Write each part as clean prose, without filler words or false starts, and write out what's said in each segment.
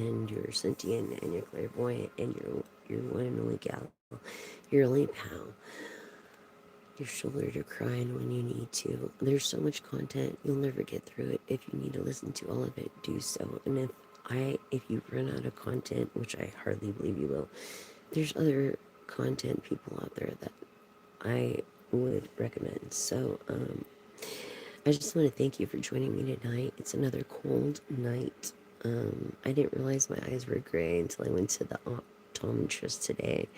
and you're sentient and you're clairvoyant and you're one and only gal, your only pal, your shoulder to cry on when you need to. There's so much content, you'll never get through it. If you need to listen to all of it, do so. And if you run out of content, which I hardly believe you will, there's other content people out there that I would recommend. So I just want to thank you for joining me tonight. It's another cold night. I didn't realize my eyes were gray until I went to the optometrist today.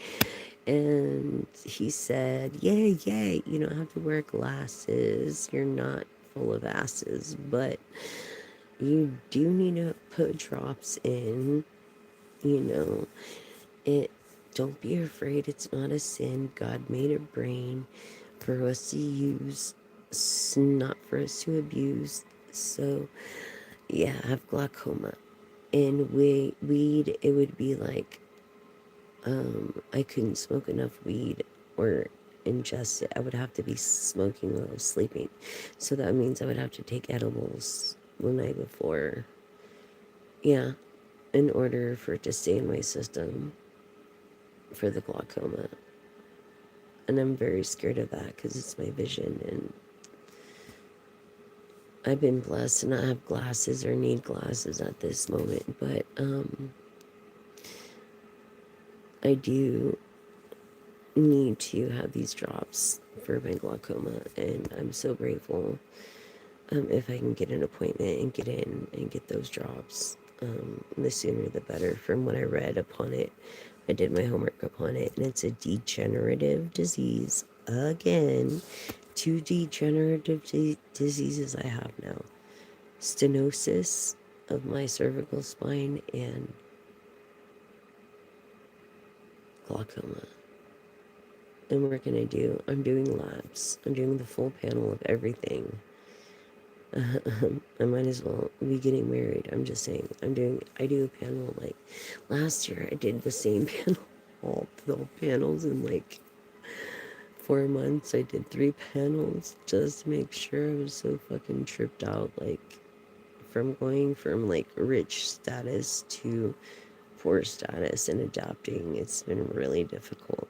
And he said, yay, yay, you don't have to wear glasses. You're not full of asses, but you do need to put drops in, you know. It don't be afraid, it's not a sin. God made a brain for us to use, not for us to abuse. So yeah, I have glaucoma. And weed, it would be like I couldn't smoke enough weed or ingest it. I would have to be smoking while I was sleeping. So that means I would have to take edibles the night before. Yeah, in order for it to stay in my system for the glaucoma. And I'm very scared of that because it's my vision. And I've been blessed to not have glasses or need glasses at this moment. But I do need to have these drops for my glaucoma. And I'm so grateful if I can get an appointment and get in and get those drops. The sooner the better. From what I read upon it, I did my homework upon it, and it's a degenerative disease. Again, two degenerative diseases I have now: stenosis of my cervical spine and glaucoma. And we're gonna I'm doing labs. I'm doing the full panel of everything. I might as well be getting married. I'm just saying. I do a panel like last year. I did the same panel, all the panels in like 4 months. I did 3 panels just to make sure. I was so fucking tripped out, like from going from like rich status to poor status and adapting. It's been really difficult.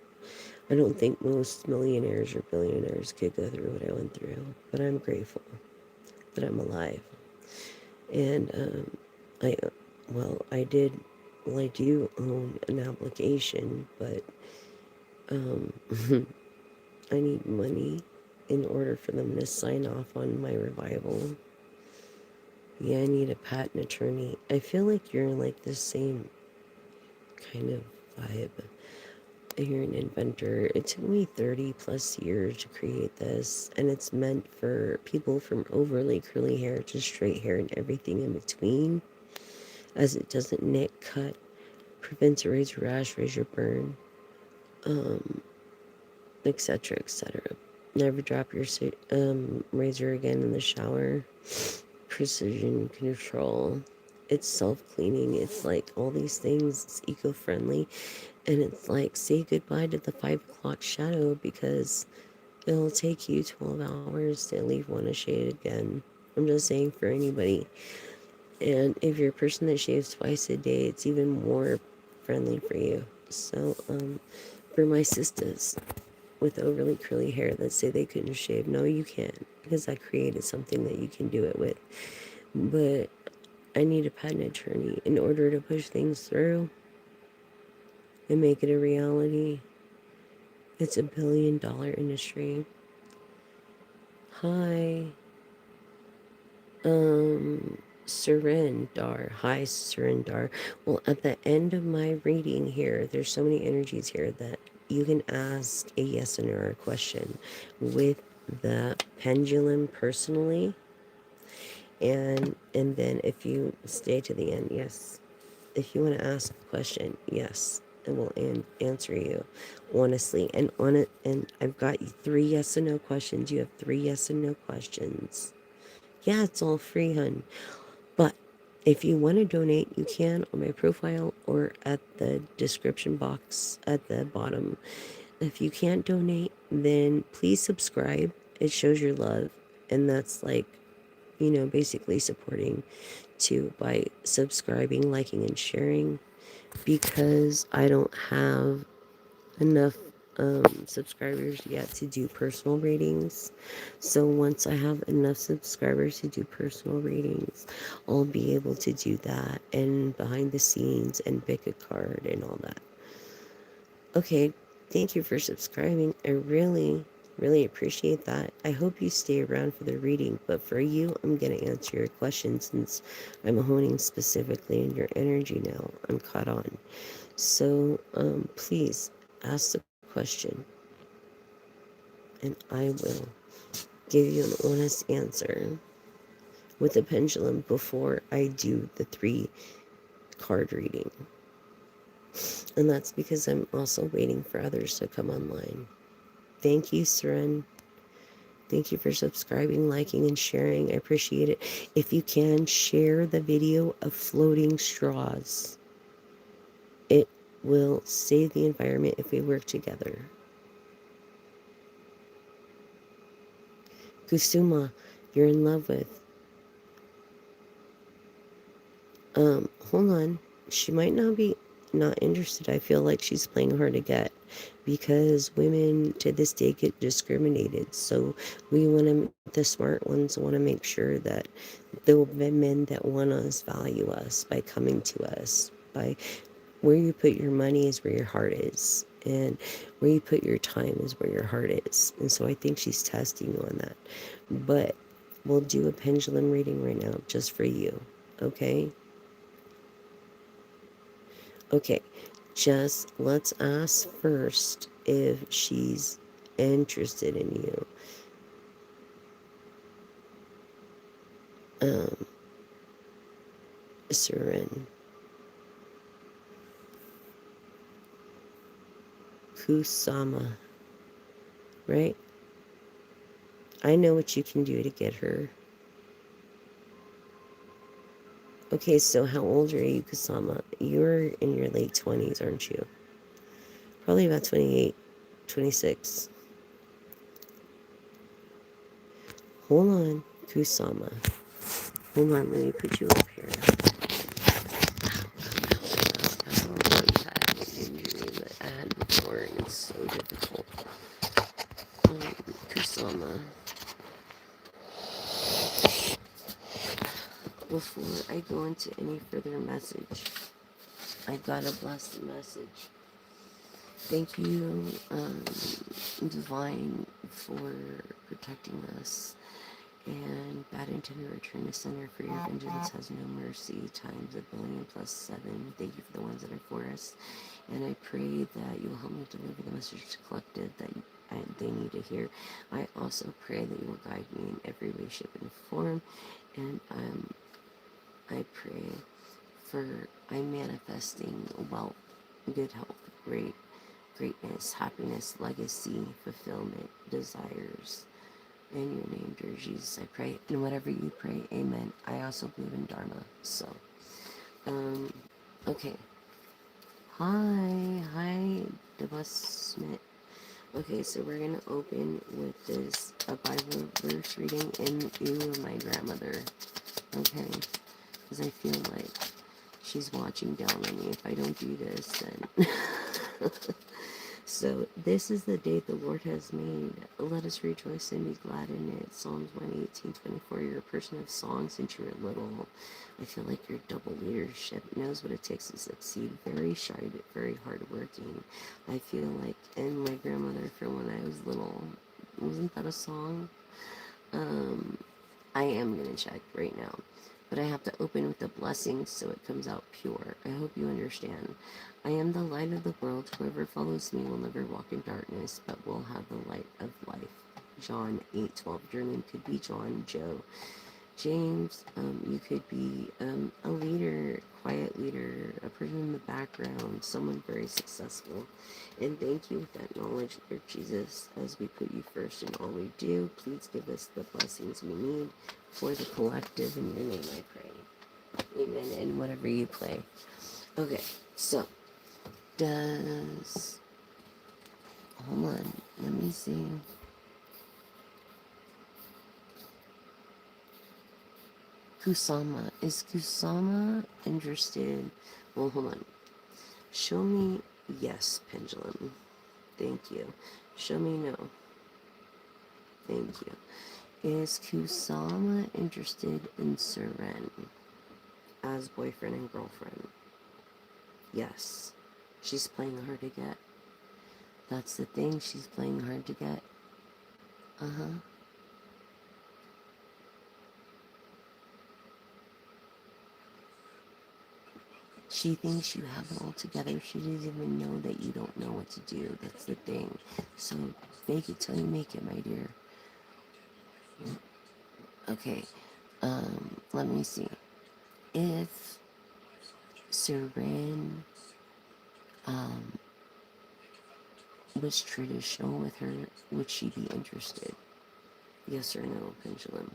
I don't think most millionaires or billionaires could go through what I went through, but I'm grateful that I'm alive. And I, I did, I do own an application, but I need money in order for them to sign off on my revival. Yeah, I need a patent attorney. I feel like you're like the same kind of vibe. You're an inventor. It took me 30 plus years to create this, and it's meant for people from overly curly hair to straight hair and everything in between, as it doesn't nick, cut, prevents a razor rash, razor burn, etc., etc. Never drop your razor again in the shower. Precision control. It's self-cleaning. It's like all these things. It's eco-friendly. And it's like, say goodbye to the 5 o'clock shadow because it'll take you 12 hours to leave one a shade again. I'm just saying for anybody. And if you're a person that shaves twice a day, it's even more friendly for you. So, for my sisters with overly curly hair that say they couldn't shave, no, you can't, because I created something that you can do it with. But I need a patent attorney in order to push things through and make it a reality. It's $1 billion industry. Hi, Surrendar. Hi, Surrendar. Well, at the end of my reading here, there's so many energies here that you can ask a yes or no question with the pendulum personally, and then if you stay to the end, yes. If you want to ask a question, yes, and we'll answer you honestly. And on it, and I've got 3 yes and no questions. You have 3 yes and no questions. Yeah, it's all free, hun. But if you want to donate, you can on my profile or at the description box at the bottom. If you can't donate, then please subscribe. It shows your love, and that's like, basically supporting too by subscribing, liking, and sharing, because I don't have enough subscribers yet to do personal readings. So once I have enough subscribers to do personal readings, I'll be able to do that and behind the scenes and pick a card and all that. Okay, thank you for subscribing. I really, really appreciate that. I hope you stay around for the reading, but for you, I'm going to answer your questions since I'm honing specifically in your energy now. I'm caught on. So please ask the question, and I will give you an honest answer with a pendulum before I do the 3 card reading. And that's because I'm also waiting for others to come online. Thank you, Seren. Thank you for subscribing, liking, and sharing. I appreciate it. If you can, share the video of floating straws. It will save the environment if we work together. Kusuma, you're in love with. Hold on. She might not be not interested. I feel like she's playing hard to get because women to this day get discriminated. So we want to, the smart ones want to make sure that the men that want us value us by coming to us. By where you put your money is where your heart is. And where you put your time is where your heart is. And so I think she's testing you on that. But we'll do a pendulum reading right now just for you. Okay? Okay, just let's ask first if she's interested in you. Seren. Kusama, right? I know what you can do to get her. Okay, so how old are you, Kusama? You're in your late 20s, aren't you? Probably about 28, 26. Hold on, Kusama. Hold on, let me put you up here. I don't know if I had an injury that I had before, and it's so difficult. Kusama. Before I go into any further message, I gotta bless the message. Thank you, Divine, for protecting us. And bad intent to return to center, for your vengeance has no mercy, times 1,000,000,000+7. Thank you for the ones that are for us. And I pray that you will help me deliver the message to collective that they need to hear. I also pray that you will guide me in every way, shape, and form. And I pray for I'm manifesting wealth, good health, greatness, happiness, legacy, fulfillment, desires. In your name, dear Jesus, I pray. And whatever you pray, amen. I also believe in Dharma. So, okay. Hi, Devas Smith. Okay, so we're going to open with this, a Bible verse reading in lieu of my grandmother. Okay, because I feel like she's watching down on me if I don't do this, then... So, this is the day the Lord has made. Let us rejoice and be glad in it. Psalms 118:24. You're a person of song since you were little. I feel like your double leadership knows what it takes to succeed. Very shy, but very hardworking. I feel like, and my grandmother from when I was little, wasn't that a song? I am going to check right now. But I have to open with the blessings so it comes out pure. I hope you understand. I am the light of the world. Whoever follows me will never walk in darkness, but will have the light of life. John 8:12. Your name could be John, Joe, James. You could be a leader, quiet leader, a person in the background, someone very successful. And thank you with that knowledge, Lord Jesus, as we put you first in all we do. Please give us the blessings we need for the collective. In your name I pray. Amen. And whatever you play. Okay, so hold on, let me see. Kusama. Is Kusama interested? Well, hold on. Show me yes, Pendulum. Thank you. Show me no. Thank you. Is Kusama interested in Seren as boyfriend and girlfriend? Yes. She's playing hard to get. That's the thing, she's playing hard to get. Uh-huh. She thinks you have it all together. She doesn't even know that you don't know what to do. That's the thing. So fake it till you make it, my dear. Okay. Let me see. If Seren was traditional with her, would she be interested? Yes or no, Pendulum?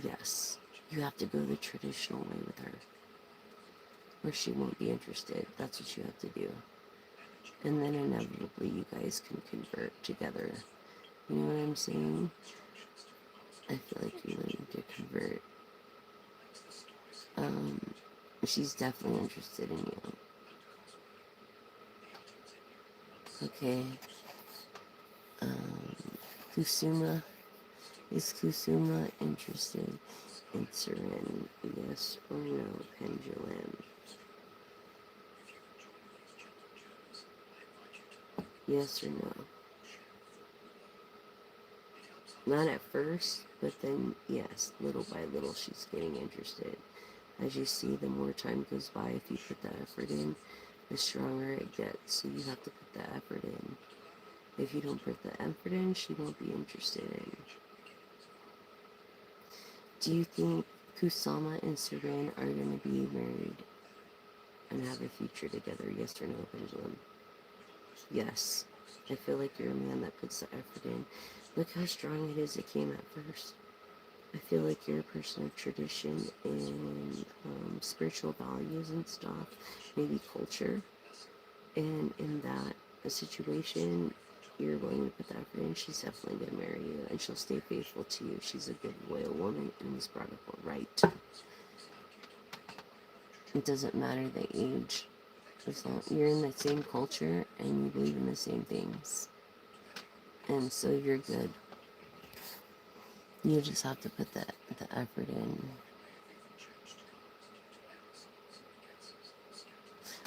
Yes. You have to go the traditional way with her, or she won't be interested. That's what you have to do. And then inevitably you guys can convert together. You know what I'm saying? I feel like you need to convert. She's definitely interested in you. Okay. Kusuma. Is Kusuma interested in Seren? Yes or no, Pendulum? Yes or no? Not at first, but then, yes, little by little she's getting interested. As you see, the more time goes by, if you put that effort in, the stronger it gets. So you have to put the effort in. If you don't put the effort in, she won't be interested in. Do you think Kusama and Seren are going to be married and have a future together? Yes or no, Pendulum? Yes. I feel like you're a man that puts the effort in. Look how strong it is it came at first. I feel like you're a person of tradition and spiritual values and stuff, maybe culture. And in that situation, you're willing to put that effort in. She's definitely going to marry you, and she'll stay faithful to you. She's a good, loyal woman and was brought up right. It doesn't matter the age. As long as you're in the same culture and you believe in the same things. And so you're good. You just have to put the effort in.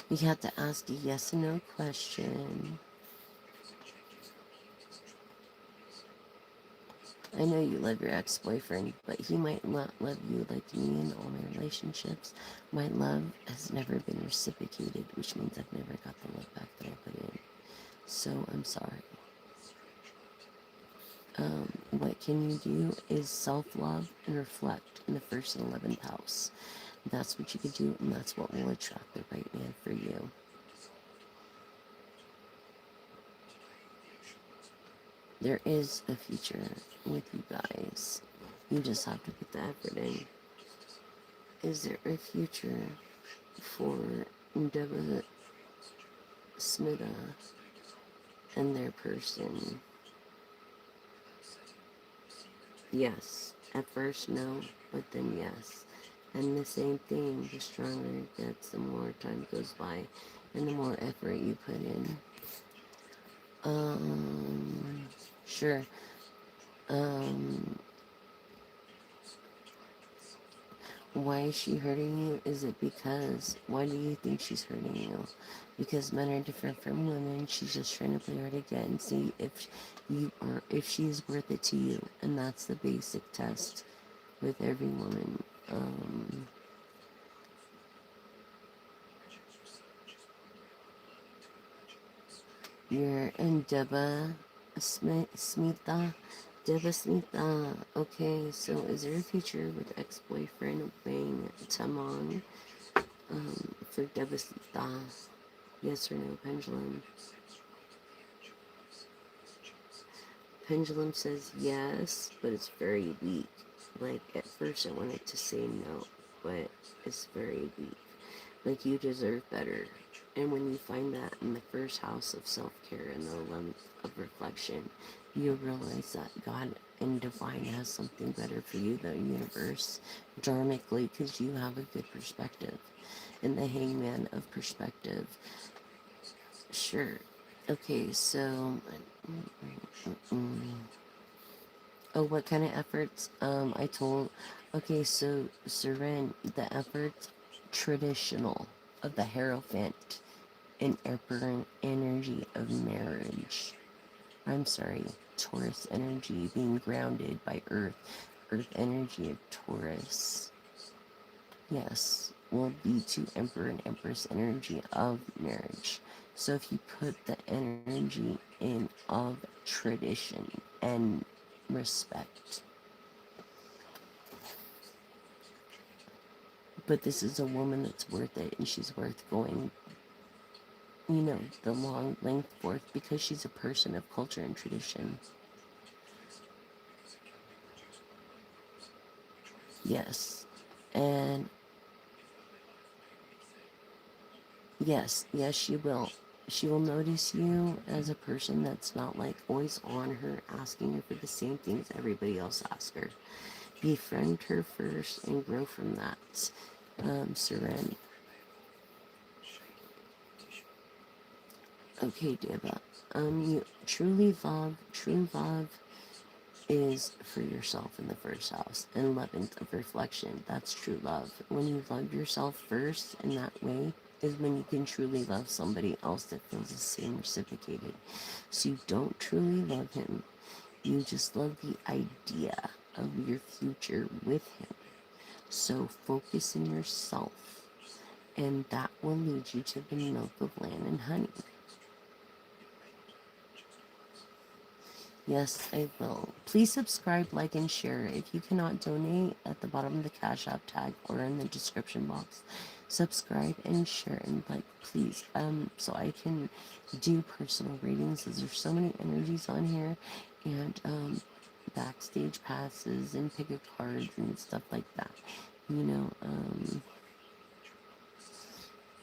You have to ask a yes or no question. I know you love your ex-boyfriend, but he might not love you like me in all my relationships. My love has never been reciprocated, which means I've never got the love back that I put in. So I'm sorry. What can you do is self-love and reflect in the 1st and 11th house. That's what you can do, and that's what will attract the right man for you. There is a future with you guys. You just have to put the effort in. Is there a future for Deva Smita and their person? Yes. At first, no, but then yes. And the same thing, the stronger it gets, the more time goes by, and the more effort you put in. Sure. Why is she hurting you? Is it because, why do you think she's hurting you? Because men are different from women. She's just trying to play hard again and see if she's worth it to you. And that's the basic test with every woman. You're in Smita. Deva Smita. Okay, so is there a future with ex-boyfriend Wang Tamang for Deva Smita? Yes or no, Pendulum? Pendulum says yes, but it's very weak. Like, at first I wanted to say no, but it's very weak. Like, you deserve better. And when you find that in the 1st house of self-care and the 11th of reflection, you realize that God and divine has something better for you, the universe, dharmically, because you have a good perspective. And the hangman of perspective. Sure. Okay, so. Oh, what kind of efforts? I told. Okay, so Seren, the efforts traditional of the Hierophant and Emperor energy of marriage. I'm sorry, Taurus energy being grounded by Earth, Earth energy of Taurus. Yes, will be to Emperor and Empress energy of marriage. So if you put the energy in of tradition and respect, but this is a woman that's worth it, and she's worth going, the long length forth, because she's a person of culture and tradition. Yes. And yes, she will. She will notice you as a person that's not like always on her, asking her for the same things everybody else asks her. Befriend her first and grow from that. Seren. Okay, Deba. You true love is for yourself in the first house. And 11th of reflection, that's true love. When you love yourself first in that way is when you can truly love somebody else that feels the same reciprocated. So you don't truly love him. You just love the idea of your future with him. So focus in yourself, and that will lead you to the milk of land and honey. Yes, I will. Please subscribe, like, and share. If you cannot donate, at the bottom of the Cash App tag or in the description box, subscribe and share and like, please. So I can do personal readings, because there's so many energies on here, and backstage passes and pick a cards and stuff like that. You know,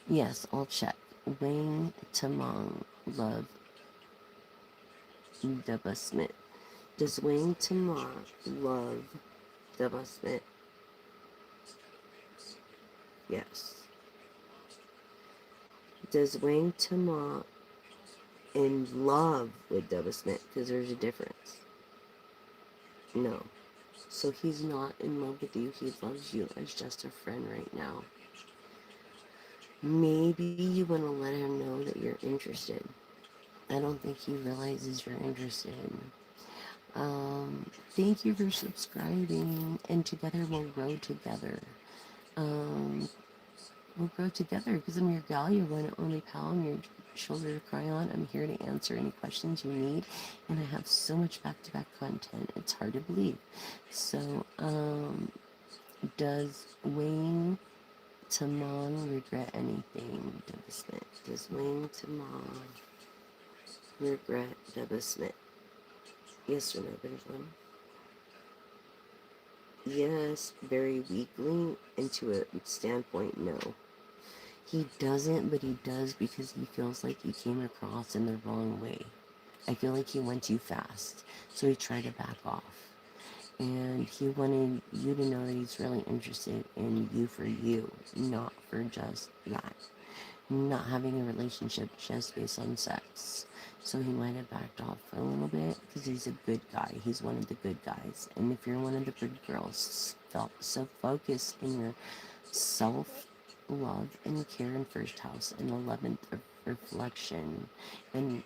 yes, I'll check. Wayne Tamang, love, Deba Smith. Does Wayne Tamang love Deba Smith? Yes. Does Wayne Tamang in love with Deba Smith? Because there's a difference. No. So he's not in love with you. He loves you as just a friend right now. Maybe you want to let him know that you're interested. I don't think he realizes you're interested. Thank you for subscribing, and together we'll grow together. We'll grow together, because I'm your gal, your one and only pal. I'm your shoulder to cry on. I'm here to answer any questions you need, and I have so much back-to-back content. It's hard to believe. So, does Wayne Tamang regret anything? Deba Smith. Does Wayne Tamang regret Deba Smith? Yes or no? There's one. Yes, very weakly, into a standpoint, no. He doesn't, but he does, because he feels like he came across in the wrong way. I feel like he went too fast, so he tried to back off. And he wanted you to know that he's really interested in you for you, not for just that. Not having a relationship just based on sex. So he might have backed off for a little bit, because he's a good guy. He's one of the good guys. And if you're one of the good girls, so focus in your self love and care in first house, and 11th of reflection, and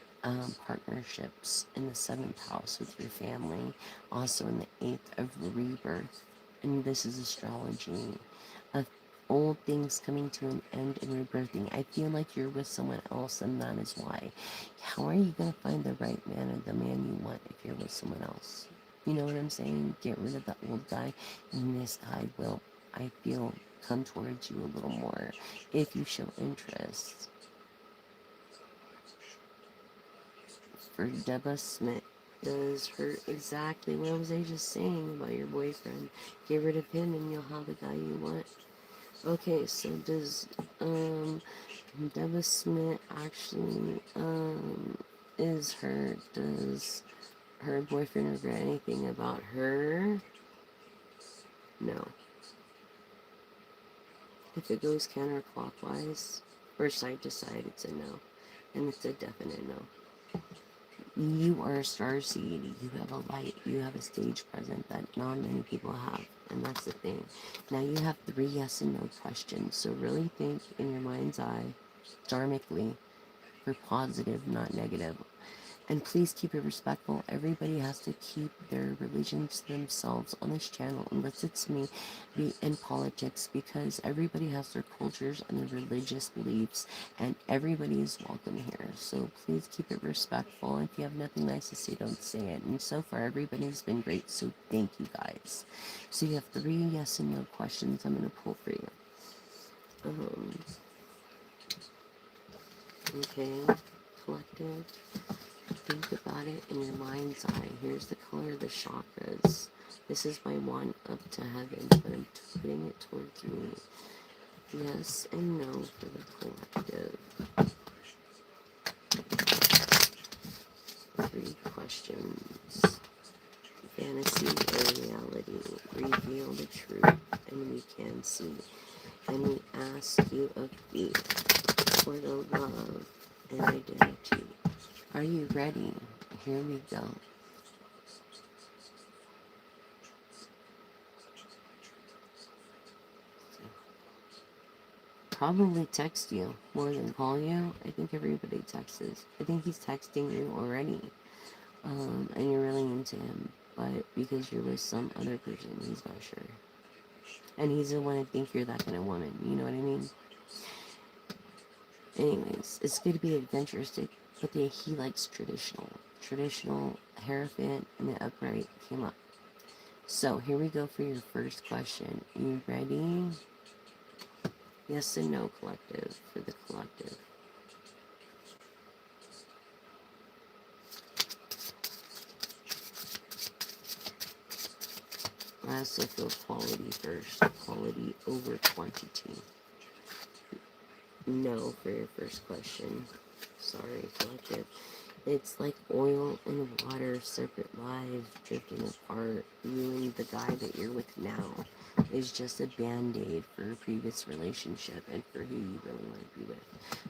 partnerships in the 7th house with your family, also in the 8th of rebirth. And this is astrology of old things coming to an end and rebirthing. I feel like you're with someone else, and that is why. How are you going to find the right man, or the man you want, if you're with someone else? You know what I'm saying? Get rid of the old guy, and this guy will, I feel, come towards you a little more if you show interest. For Deba Smith, does her exactly what was I just saying about your boyfriend. Get rid of him and you'll have the guy you want. Okay, so does Deba Smith actually is her, does Her boyfriend regret anything about her? No. If it goes counterclockwise or side to side, it's a no. And it's a definite no. You are a star seed. You have a light. You have a stage present that not many people have. And that's the thing. Now you have 3 yes and no questions. So really think in your mind's eye, dharmically, for positive, not negative. And please keep it respectful. Everybody has to keep their religions to themselves on this channel, unless it's me, be in politics, because everybody has their cultures and their religious beliefs, and everybody is welcome here. So please keep it respectful. If you have nothing nice to say, don't say it. And so far, everybody's been great, so thank you guys. So you have 3 yes and no questions I'm going to pull for you. Okay, collective. Think about it in your mind's eye. Here's the color of the chakras. This is my wand up to heaven, but I'm putting it towards me. Yes and no for the collective. 3 questions. Fantasy or reality? Reveal the truth, and we can see. And we ask you of faith for the love and identity. Are you ready? Here we go. Probably text you more than call you. I think everybody texts. I think he's texting you already. And you're really into him. But because you're with some other person, he's not sure. And he's the one to think you're that kind of woman. You know what I mean? Anyways, it's going to be adventurous, but he likes traditional. Traditional, Hierophant, and the upright came up. So, here we go for your first question. You ready? Yes and no, collective, for the collective. I also feel quality first. Quality over quantity. No for your first question. Sorry, collective. It's like oil and water, separate lives drifting apart. You and the guy that you're with now is just a band-aid for a previous relationship and for who you really want to be with.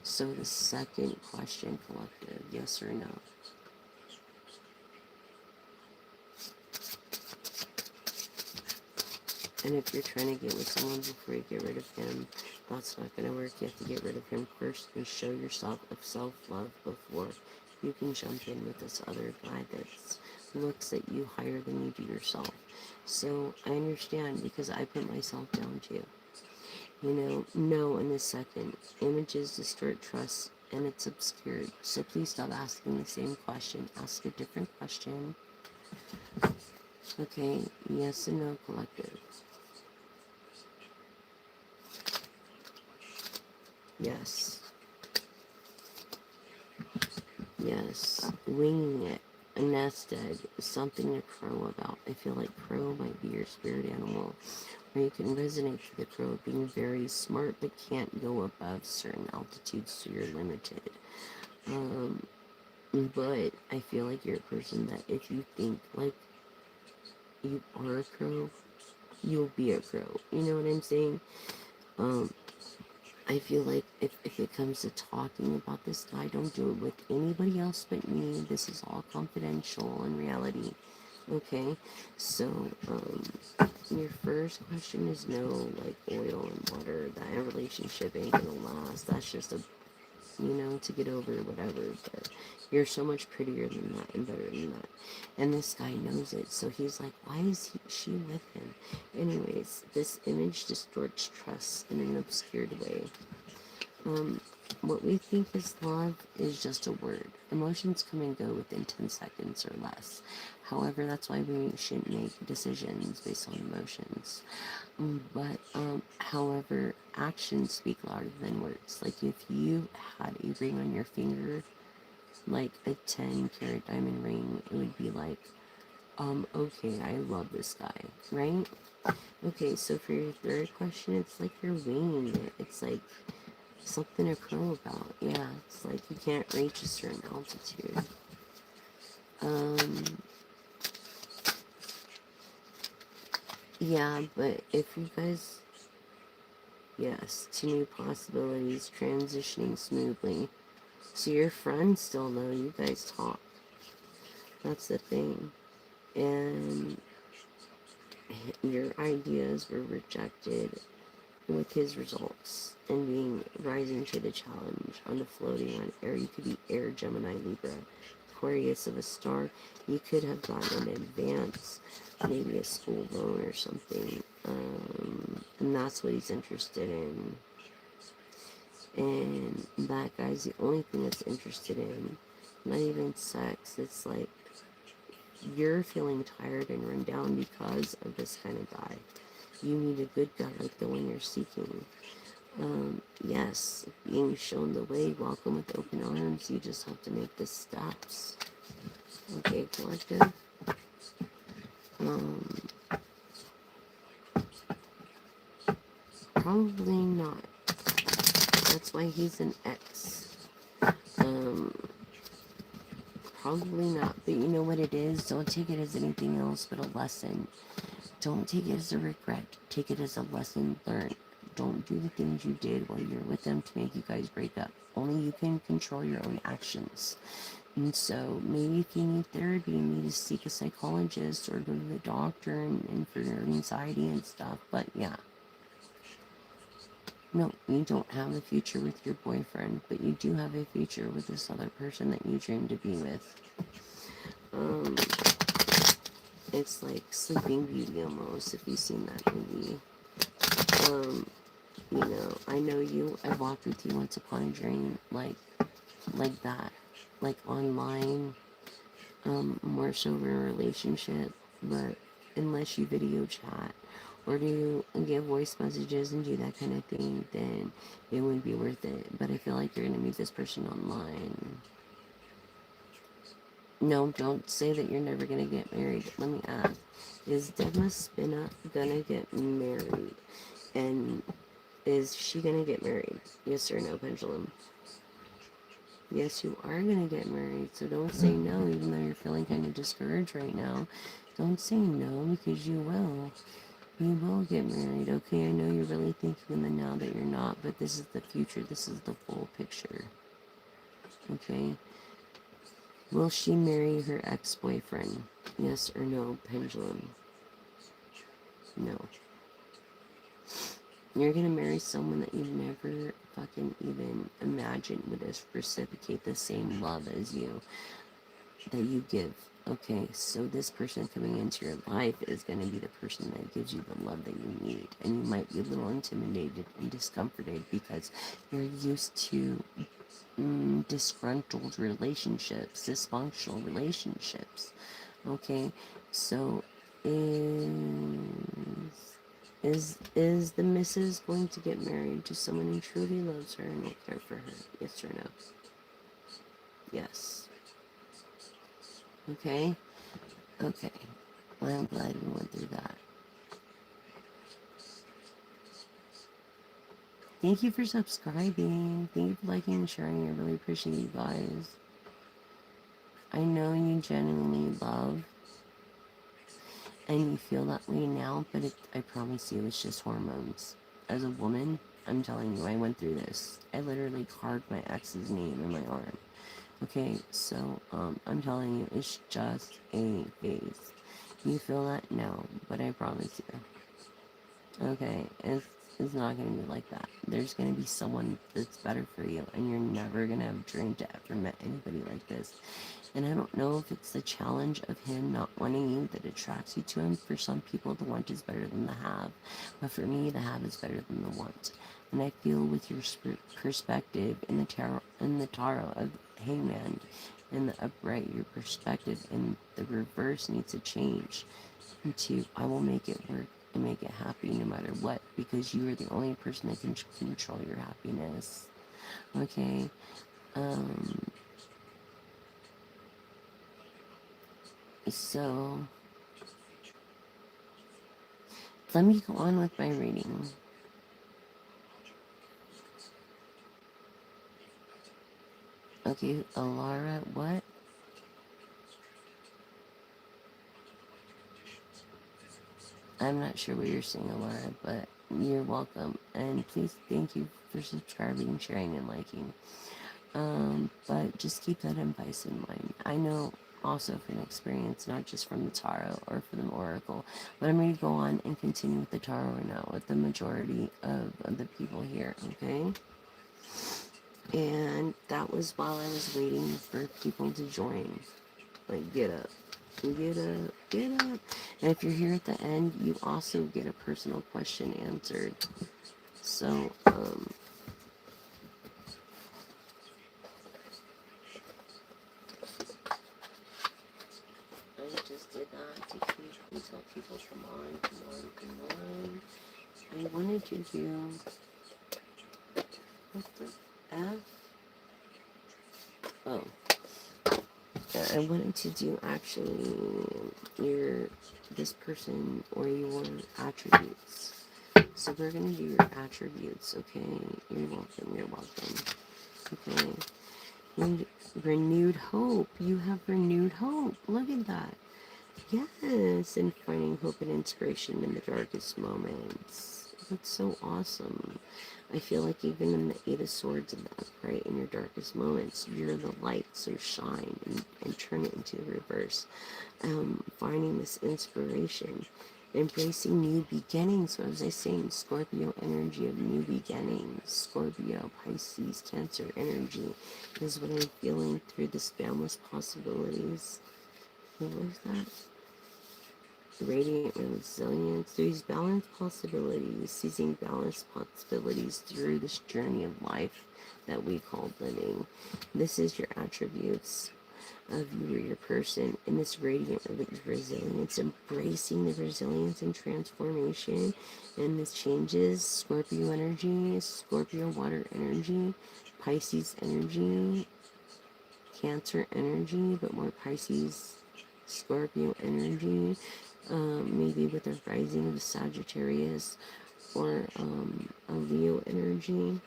So the second question, collective, yes or no? And if you're trying to get with someone before you get rid of him, that's not going to work. You have to get rid of him first and show yourself of self-love before you can jump in with this other guy that looks at you higher than you do yourself. So I understand because I put myself down too. You know, no in a second. Images distort trust and it's obscured. So please stop asking the same question. Ask a different question. Okay, yes and no, collective. Yes. Yes. Winging it. A nest egg. Something to crow about. I feel like crow might be your spirit animal. Or you can resonate with the crow being very smart but can't go above certain altitudes, so you're limited. But I feel like you're a person that if you think like you are a crow, you'll be a crow. You know what I'm saying? I feel like if it comes to talking about this guy, don't do it with anybody else but me. This is all confidential in reality. Okay? So, your first question is no, like oil and water. That relationship ain't gonna last. That's just a, to get over whatever. But you're so much prettier than that and better than that. And this guy knows it. So he's like, why is she with him? Anyways, this image distorts trust in an obscured way. What we think is love is just a word. Emotions come and go within 10 seconds or less. However, that's why we shouldn't make decisions based on emotions. However, actions speak louder than words. Like if you had a ring on your finger, like a 10-carat diamond ring, it would be like, okay, I love this guy, right? Okay, so for your third question, it's like you're winging it. It's like something to crow about. Yeah, it's like you can't reach a certain altitude. Yeah, but if you guys, yes, to new possibilities, transitioning smoothly. So your friends still know you guys talk. That's the thing. And your ideas were rejected with his results and being rising to the challenge on the floating on air. You could be air, Gemini, Libra, Aquarius of a star. You could have gotten an advance, maybe a school loan or something. And that's what he's interested in. And that guy's the only thing that's interested in. Not even sex. It's like you're feeling tired and run down because of this kind of guy. You need a good guy like the one you're seeking. Yes, being shown the way, welcome with open arms. You just have to make the steps. Okay, collective. Um, Probably not. That's why he's an ex. Um, Probably not. But you know what it is? Don't take it as anything else but a lesson. Don't take it as a regret. Take it as a lesson learned. Don't do the things you did while you're with them to make you guys break up. Only you can control your own actions. And so maybe if you need therapy, you need to seek a psychologist or go to the doctor and for your anxiety and stuff. But yeah, no, you don't have a future with your boyfriend, but you do have a future with this other person that you dream to be with. Um, it's like Sleeping Beauty almost, if you've seen that movie. You know, I know you, I walked with you once upon a dream, like that, like online, more so of a relationship, but unless you video chat or do get voice messages and do that kind of thing, then it wouldn't be worth it. But I feel like you're gonna meet this person online. No, don't say that you're never gonna get married. Let me ask, is Degma Spina gonna get married? And is she gonna get married? Yes or no, Pendulum? Yes, you are going to get married, so don't say no, even though you're feeling kind of discouraged right now. Don't say no, because you will. You will get married, okay? I know you're really thinking in the now that you're not, but this is the future. This is the full picture, okay? Will she marry her ex-boyfriend? Yes or no, Pendulum? No. You're gonna marry someone that you've never fucking even imagined would reciprocate the same love as you. That you give. Okay, so this person coming into your life is going to be the person that gives you the love that you need. And you might be a little intimidated and discomforted because you're used to disgruntled relationships, dysfunctional relationships. Okay, so is the missus going to get married to someone who truly loves her and will care for her? Yes or no? Yes. Okay. Okay. Well, I'm glad we went through that. Thank you for subscribing. Thank you for liking and sharing. I really appreciate you guys. I know you genuinely love and you feel that way now, but I promise you it's just hormones. As a woman, I'm telling you, I went through this. I literally carved my ex's name in my arm. Okay, so I'm telling you, it's just a phase. You feel that now, but I promise you. Okay, it's not gonna be like that. There's gonna be someone that's better for you, and you're never gonna have dreamed to ever met anybody like this. And I don't know if it's the challenge of him not wanting you that attracts you to him. For some people, the want is better than the have, but for me, the have is better than the want. And I feel with your perspective in the tarot of Hangman, in the upright, your perspective in the reverse needs to change into I will make it work and make it happy no matter what, because you are the only person that can control your happiness. Okay. So let me go on with my reading. Okay, Alara, what? I'm not sure what you're saying, Alara, but you're welcome. And please, thank you for subscribing, sharing, and liking. But just keep that advice in mind. I know also from experience, not just from the tarot or from the oracle, but I'm going to go on and continue with the tarot right now with the majority of the people here, okay? And that was while I was waiting for people to join. Like, get up. Get up. Get up. And if you're here at the end, you also get a personal question answered. So, I just did that to keep until people come on, come on, come on. I wanted to do, what the F? Oh, yeah, I wanted to do actually your, this person or your attributes. So we're going to do your attributes, okay? You're welcome, you're welcome. Okay. Renewed hope. You have renewed hope. Look at that. Yes, and finding hope and inspiration in the darkest moments. That's so awesome. I feel like even in the Eight of Swords and the Upright, in your darkest moments, you're the light, so shine and turn it into the reverse. Finding this inspiration, embracing new beginnings. So as I say, Scorpio energy of new beginnings, Scorpio, Pisces, Cancer energy is what I'm feeling through this boundless possibilities. What was that? Radiant resilience, these balanced possibilities, seizing balanced possibilities through this journey of life that we call living. This is your attributes of you or your person in this radiant resilience, embracing the resilience and transformation and this changes. Scorpio energy, Scorpio water energy, Pisces energy, Cancer energy, but more Pisces, Scorpio energy, maybe with a rising of Sagittarius or a Leo energy.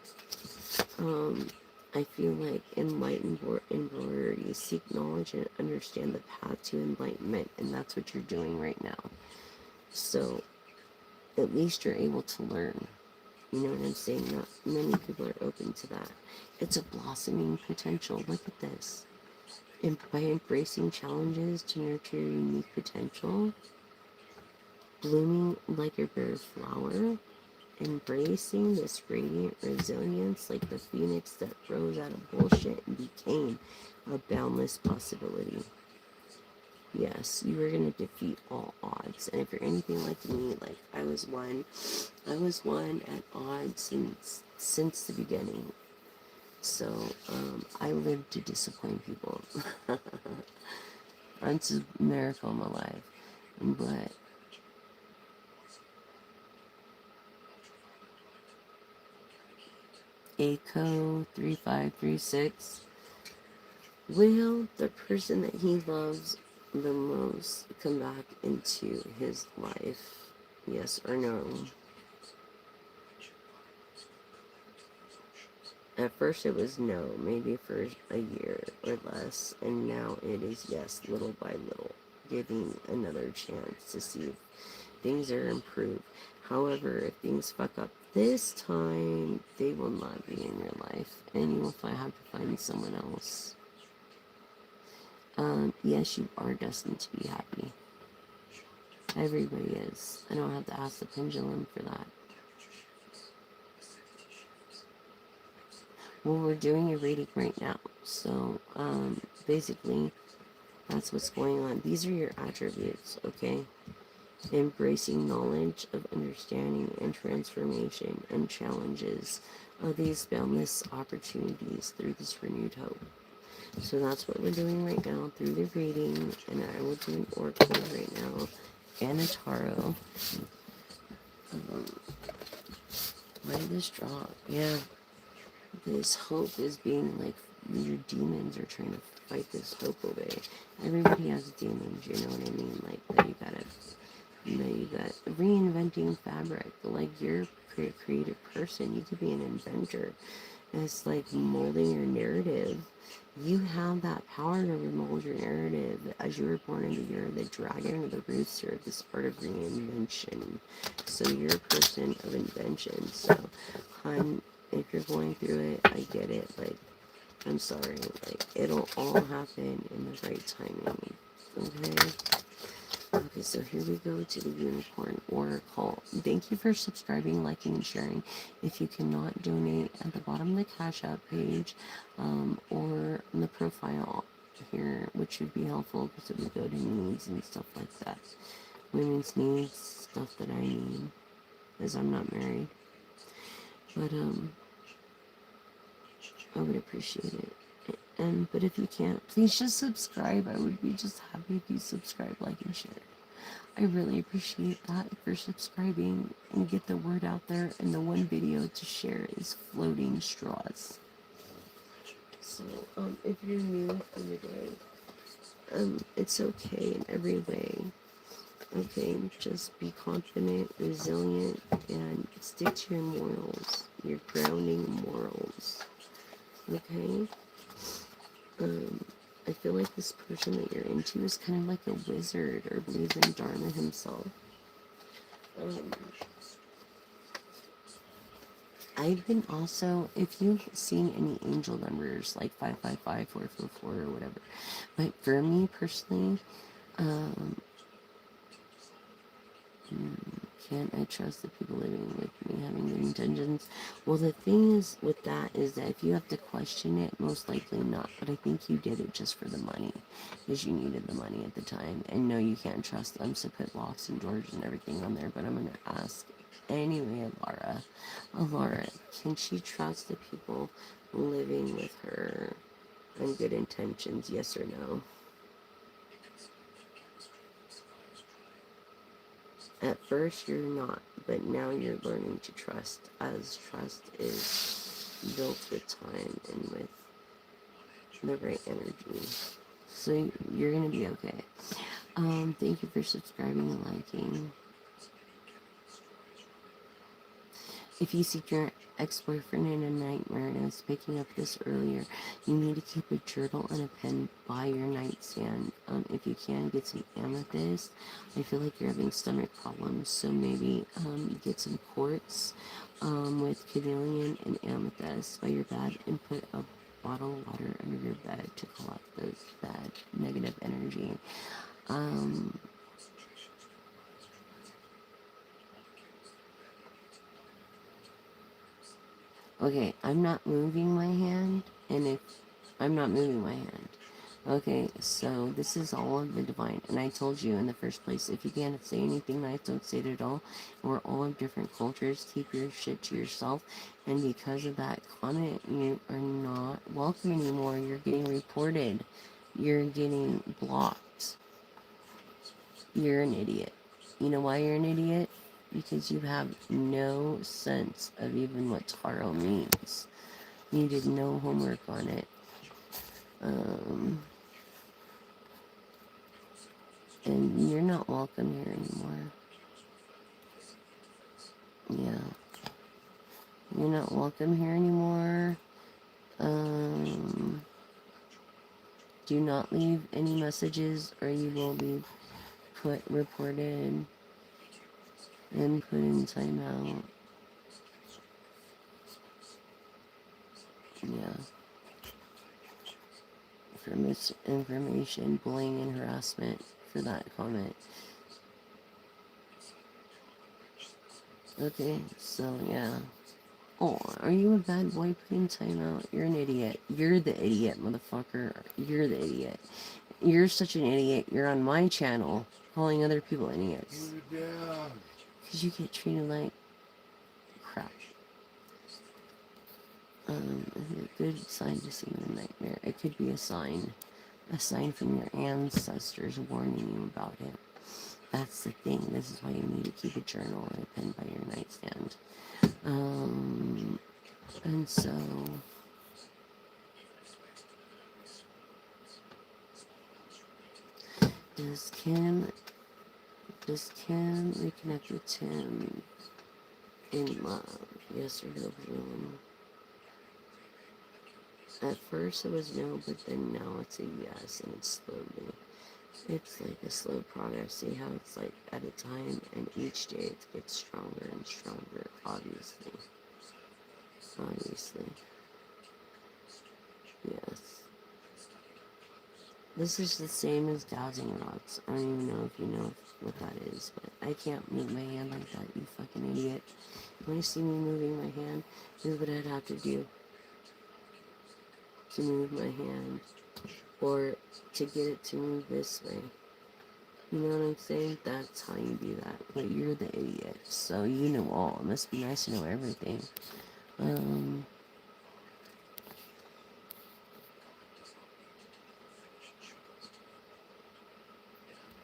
I feel like enlightened embroidery, seek knowledge and understand the path to enlightenment, and that's what you're doing right now. So at least you're able to learn. You know what I'm saying? Not many people are open to that. It's a blossoming potential. Look at this. And by embracing challenges to nurture your unique potential, blooming like a rare flower, embracing this radiant resilience like the phoenix that rose out of bullshit and became a boundless possibility. Yes, you are going to defeat all odds. And if you're anything like me, like I was one at odds since the beginning. So I lived to disappoint people. That's a miracle in my life. But ACO 3536, will the person that he loves the most come back into his life? Yes or no? At first it was no, maybe for a year or less, and now it is yes, little by little, giving another chance to see if things are improved. However, if things fuck up this time, they will not be in your life, and you will have to find someone else. Yes, you are destined to be happy. Everybody is. I don't have to ask the pendulum for that. Well, we're doing a reading right now. So, basically, that's what's going on. These are your attributes, okay? Embracing knowledge of understanding and transformation and challenges of these boundless opportunities through this renewed hope. So that's what we're doing right now through the reading, and I will do an oracle right now and a tarot. Why did this drop? Yeah, this hope is being like, your demons are trying to fight this hope away. Everybody has demons, you know what I mean? Like, that you got reinventing fabric. Like, you're a creative person. You could be an inventor. It's like molding your narrative. You have that power to remold your narrative. As you were born into the year, the dragon or the rooster, this art of reinvention. So you're a person of invention. So, hon, if you're going through it, I get it. Like, I'm sorry. Like, it'll all happen in the right timing. Okay? Okay, so here we go to the Unicorn Oracle. Thank you for subscribing, liking, and sharing. If you cannot donate, at the bottom of the Cash App page or in the profile here, which would be helpful because it would go to needs and stuff like that. Women's needs, stuff that I need, as I'm not married. But I would appreciate it. But if you can't, please just subscribe. I would be just happy if you subscribe, like, and share. I really appreciate that for subscribing and get the word out there. And the one video to share is floating straws. So, if you're new for the day, it's okay in every way. Okay, just be confident, resilient, and stick to your morals, your grounding morals. Okay? I feel like this person that you're into is kind of like a wizard or believes in Dharma himself. I've been also, if you've seen any angel numbers like 555, 444, or whatever, but for me personally, can't I trust the people living with me having good intentions? Well, the thing is with that is that if you have to question it, most likely not. But I think you did it just for the money, because you needed the money at the time. And no, you can't trust them, so put locks and doors and everything on there. But I'm going to ask anyway, Alara, can she trust the people living with her on good intentions, yes or no? At first you're not, but now you're learning to trust, as trust is built with time and with the right energy. So you're gonna be okay. Thank you for subscribing and liking. If you seek your ex-boyfriend in a nightmare, and I was picking up this earlier, you need to keep a journal and a pen by your nightstand. If you can, get some amethyst. I feel like you're having stomach problems, so maybe get some quartz with chameleon and amethyst by your bed, and put a bottle of water under your bed to collect those bad negative energy. Okay, I'm not moving my hand, and if I'm not moving my hand. Okay, so this is all of the divine, and I told you in the first place, if you can't say anything nice, don't say it at all. We're all of different cultures, keep your shit to yourself, and because of that comment, you are not welcome anymore. You're getting reported. You're getting blocked. You're an idiot. You know why you're an idiot? Because you have no sense of even what tarot means. You did no homework on it. And you're not welcome here anymore. Yeah. You're not welcome here anymore. Do not leave any messages or you will be reported and put in timeout. Yeah. For misinformation, bullying, and harassment for that comment. Okay, so yeah. Oh, are you a bad boy putting time out? You're an idiot. You're the idiot, motherfucker. You're the idiot. You're such an idiot. You're on my channel calling other people idiots. Because you get treated like crap. A good sign to see in a nightmare. It could be a sign from your ancestors warning you about it. That's the thing. This is why you need to keep a journal and a pen by your nightstand. And so does Kim reconnect with Tim in love? Yes or no? At first it was no, but then now it's a yes, and it's slowly. It's like a slow progress. See how it's like at a time, and each day it gets stronger and stronger, obviously. Obviously. Yes. This is the same as dowsing rods. I don't even know if you know what that is, but I can't move my hand like that, you fucking idiot. When you see me moving my hand, this is what I'd have to do to move my hand, or to get it to move this way. You know what I'm saying? That's how you do that. But you're the idiot, so you know all. It must be nice to know everything.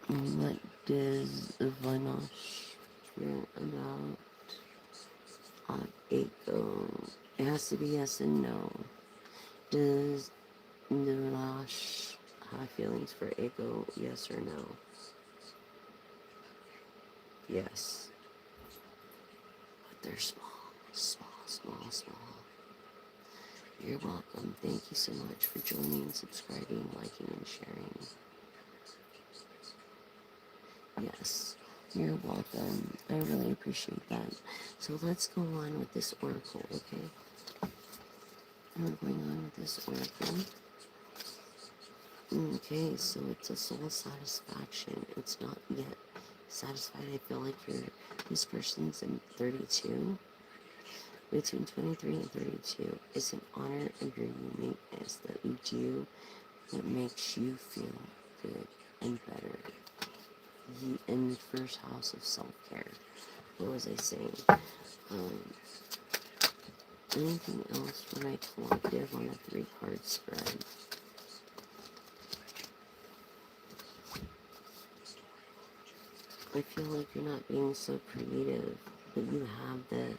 What does Vanosh care about Echo? It has to be yes and no. Does Vanosh have feelings for Echo? Yes or no? Yes. But they're small. Small, small, small. You're welcome. Thank you so much for joining, subscribing, liking, and sharing. Yes, you're welcome. I really appreciate that. So let's go on with this oracle, okay? We're going on with this oracle. Okay, so it's a soul satisfaction. It's not yet satisfied. I feel like this person's in 32. Between 23 and 32. It's an honor of your uniqueness that you do what makes you feel good and better. In the first house of self-care. What was I saying? Anything else for my collective on a 3-card spread? I feel like you're not being so creative, but you have the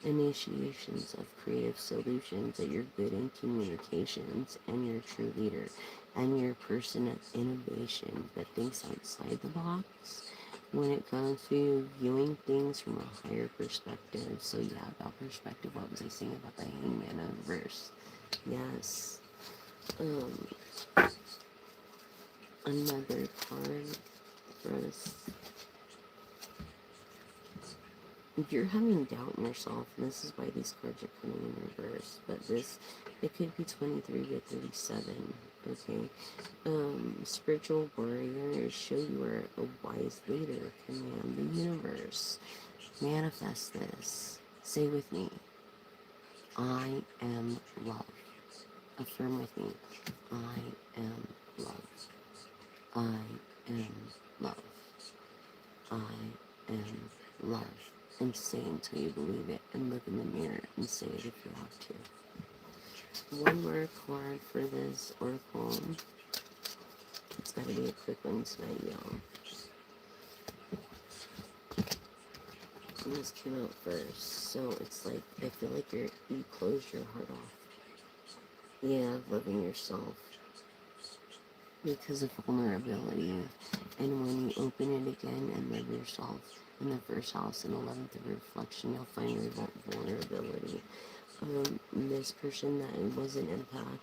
initiations of creative solutions, that you're good in communications, and you're a true leader, and you're a person of innovation that thinks outside the box when it comes to viewing things from a higher perspective. So yeah, about perspective, what was I saying about the hangman of verse? Yes. Another card for us. If you're having doubt in yourself, and this is why these cards are coming in reverse, but it could be 23 to 37, okay? Spiritual warriors, show you are a wise leader, command the universe, manifest this, say with me, I am love, affirm with me, I am love, I am love, I am love. And say until you believe it, and look in the mirror and say it if you have to. One more card for this oracle. It's gotta be a quick one tonight, y'all. And this came out first, so it's like, I feel like you closed your heart off. Yeah, loving yourself. Because of vulnerability. And when you open it again and love yourself, in the first house and 11th of reflection, you'll find your vulnerability. This person that was an empath,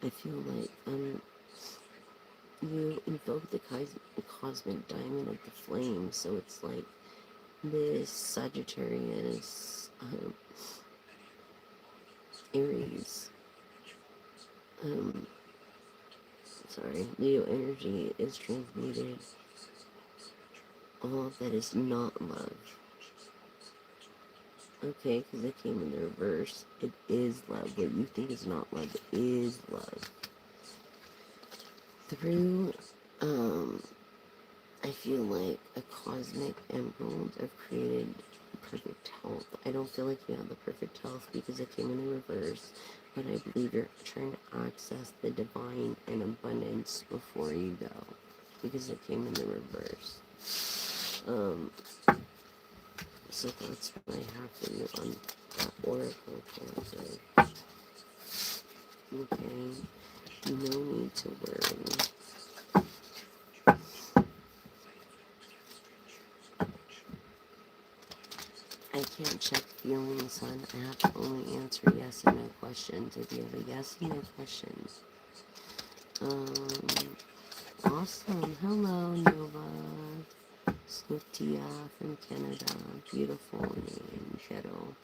I feel like you invoke the cosmic diamond of the flame, so it's like this Sagittarius, Aries, Leo energy is transmuted. All that is not love. Okay, because it came in the reverse. It is love. What you think is not love is love. Through, I feel like a cosmic emerald have created perfect health. I don't feel like you have the perfect health because it came in the reverse, but I believe you're trying to access the divine and abundance before you go because it came in the reverse. So that's what I have for you on that oracle card. Okay, no need to worry. I can't check feelings, hon. I have to only answer yes and no questions. If you have a yes and no questions. Awesome. Hello, Nova. Swiftia from Canada. Beautiful name, Ghetto.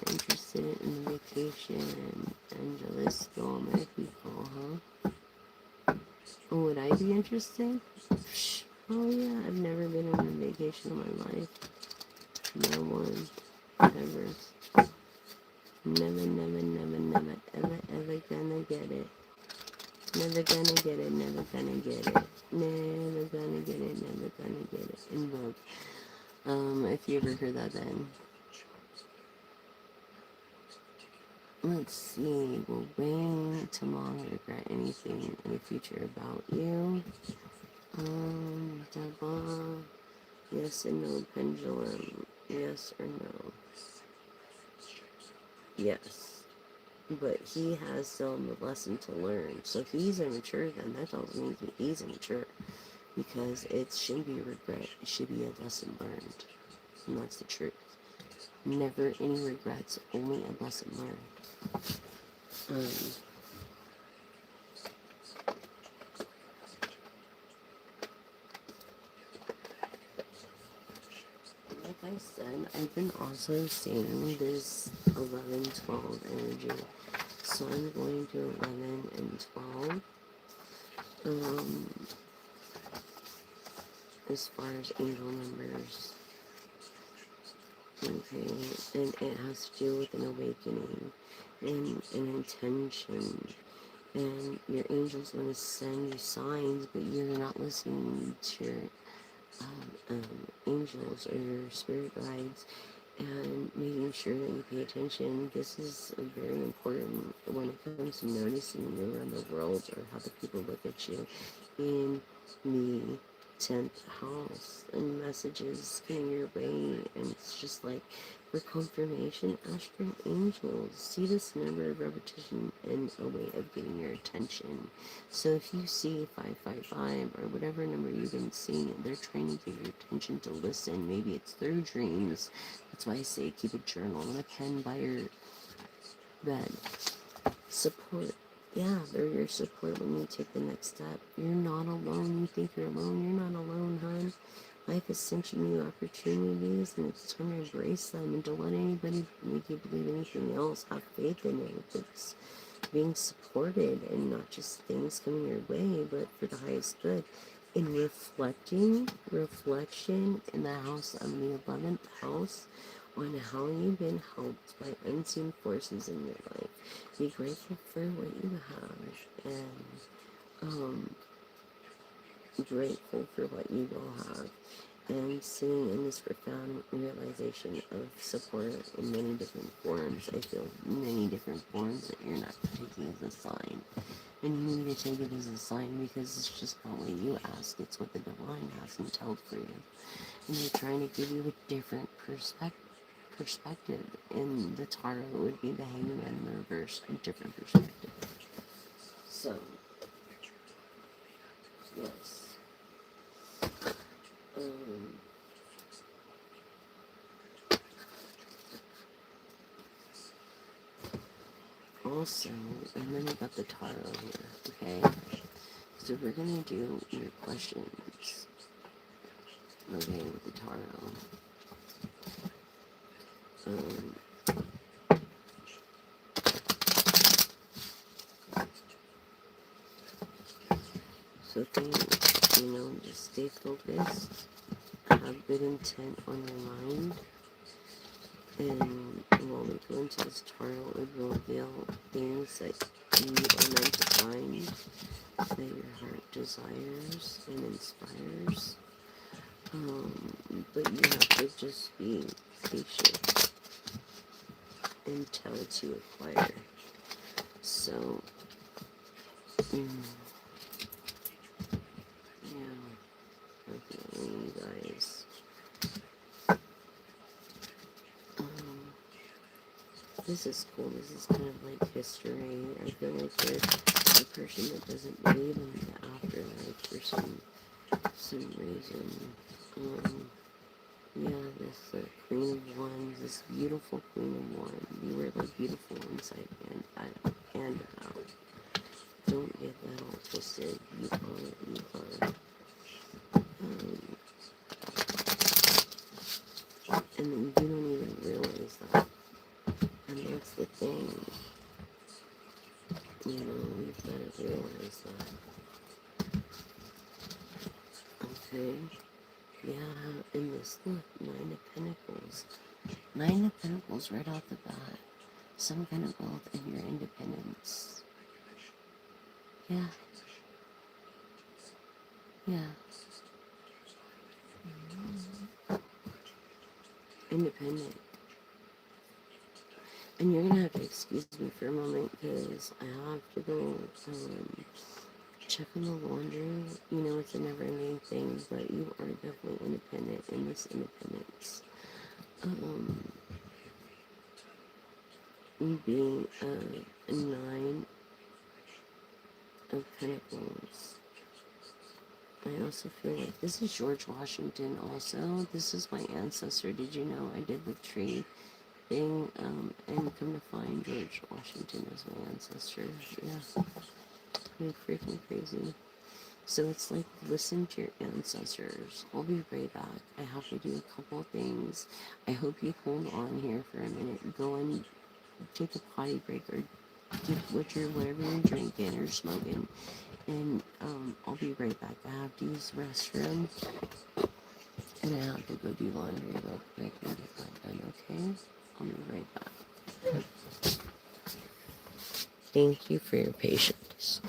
Interested in vacation. Angelisco, Mexico, huh? Oh, would I be interested? Oh yeah, I've never been on a vacation in my life. No one. Ever. Never, ever gonna get it. Never gonna get it, never gonna get it. Never gonna get it, never gonna get it. Invoke. If you ever heard that then. Let's see. Will Wayne tomorrow regret anything in the future about you? Deba. Yes and no pendulum. Yes or no? Yes. But he has still a lesson to learn. So if he's immature, then that tells me he's immature. Because it shouldn't be a regret. It should be a lesson learned. And that's the truth. Never any regrets, only a lesson learned. Like I said, I've been also seeing this 11, 12 energy. So I'm going to 11 and 12. As far as angel numbers. Okay, and it has to do with an awakening and an intention. And your angel's going to send you signs, but you're not listening to your angels or your spirit guides and making sure that you pay attention. This is very important when it comes to noticing you around the world or how the people look at you in the 10th house and messages coming your way, and it's just like for confirmation, ask for angels. See this number of repetition and a way of getting your attention. So if you see 555 or whatever number you've been seeing, they're trying to get your attention to listen. Maybe it's through dreams. That's why I say keep a journal and a pen by your bed. Support. Yeah, they're your support when you take the next step. You're not alone. You think you're alone. You're not alone, hon. Life has sent you new opportunities, and it's time to embrace them and to let anybody make you believe anything else. Have faith in it. It's being supported and not just things coming your way, but for the highest good. In reflection in the house of the 11th house on how you've been helped by unseen forces in your life. Be grateful for what you have and grateful for what you will have. And sitting in this profound realization of support in many different forms. I feel many different forms that you're not taking as a sign. And you need to take it as a sign because it's just not what you ask, it's what the divine has entailed for you. And they're trying to give you a different perspective. In the tarot, it would be the hangman in the reverse, a different perspective. So, yes. Also, and then we got the tarot here, okay? So we're gonna do your questions, okay, with the tarot. So just stay focused, have good intent on your mind, and while we go into this tarot, it will reveal things that you are meant to find, that your heart desires and inspires. But you have to just be patient until it's you acquire. So, yeah, definitely, you guys. This is cool. This is kind of like history. I feel like you're a person that doesn't believe in the afterlife for some reason. Yeah, this Queen of Wands, this beautiful Queen of Wands. You were like beautiful inside and out. Don't get that all twisted. You are. Um, and you don't even realize that. And that's the thing. You know, you've got to realize that. Okay? Yeah, and this, look, Nine of Pentacles. Nine of Pentacles right off the bat. Some kind of growth in your independence. Yeah, yeah. Independent. And you're gonna have to excuse me for a moment because I have to go check on the laundry. You know, it's a never-ending thing, but you are definitely independent in this independence. You being a nine of pentacles. I also feel like this is George Washington also. This is my ancestor. Did you know I did the tree thing? And come to find George Washington as my ancestor. Yeah. Pretty freaking crazy. So it's like, listen to your ancestors. I'll be right back. I have to do a couple of things. I hope you hold on here for a minute. Go and take a potty break or get whatever you're drinking or smoking. And I'll be right back. I have to use the restroom. And I have to go do laundry real quick and get that done, okay? I'll be right back. Thank you for your patience.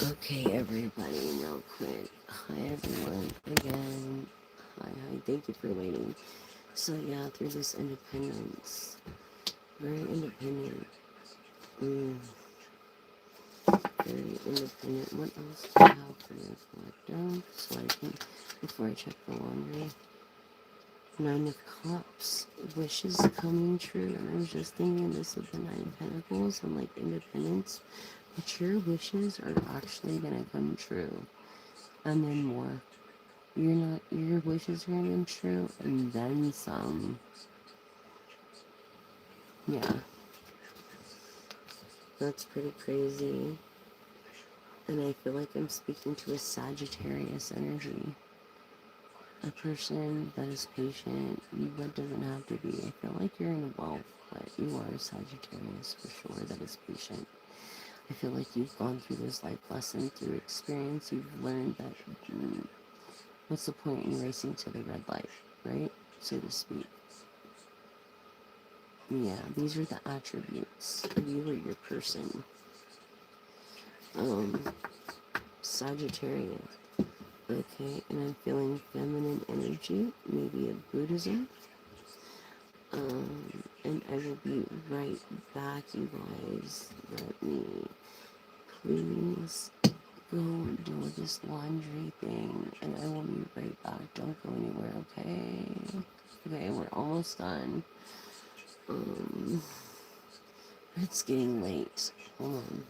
Okay, everybody, real quick. Hi, everyone. Again, hi. Thank you for waiting. So, yeah, through this independence, very independent. Mm, very independent. What else do I have for you? Collect down so I can, before I check the laundry. Nine of Cups, wishes coming true. And I was just thinking this with the Nine of Pentacles and like independence. But your wishes are actually gonna come true. And then more. Your wishes are gonna come true and then some. Yeah. That's pretty crazy. And I feel like I'm speaking to a Sagittarius energy. A person that is patient, but doesn't have to be. I feel like you're in wealth, but you are a Sagittarius for sure that is patient. I feel like you've gone through this life lesson through experience. You've learned that what's the point in racing to the red light, right? So to speak. Yeah, these are the attributes of you or your person. Sagittarius. Okay, and I'm feeling feminine energy, maybe of Buddhism. And I will be right back, you guys. Let me please go do this laundry thing, and I will be right back. Don't go anywhere, okay? Okay, we're almost done. Um, it's getting late. Hold on.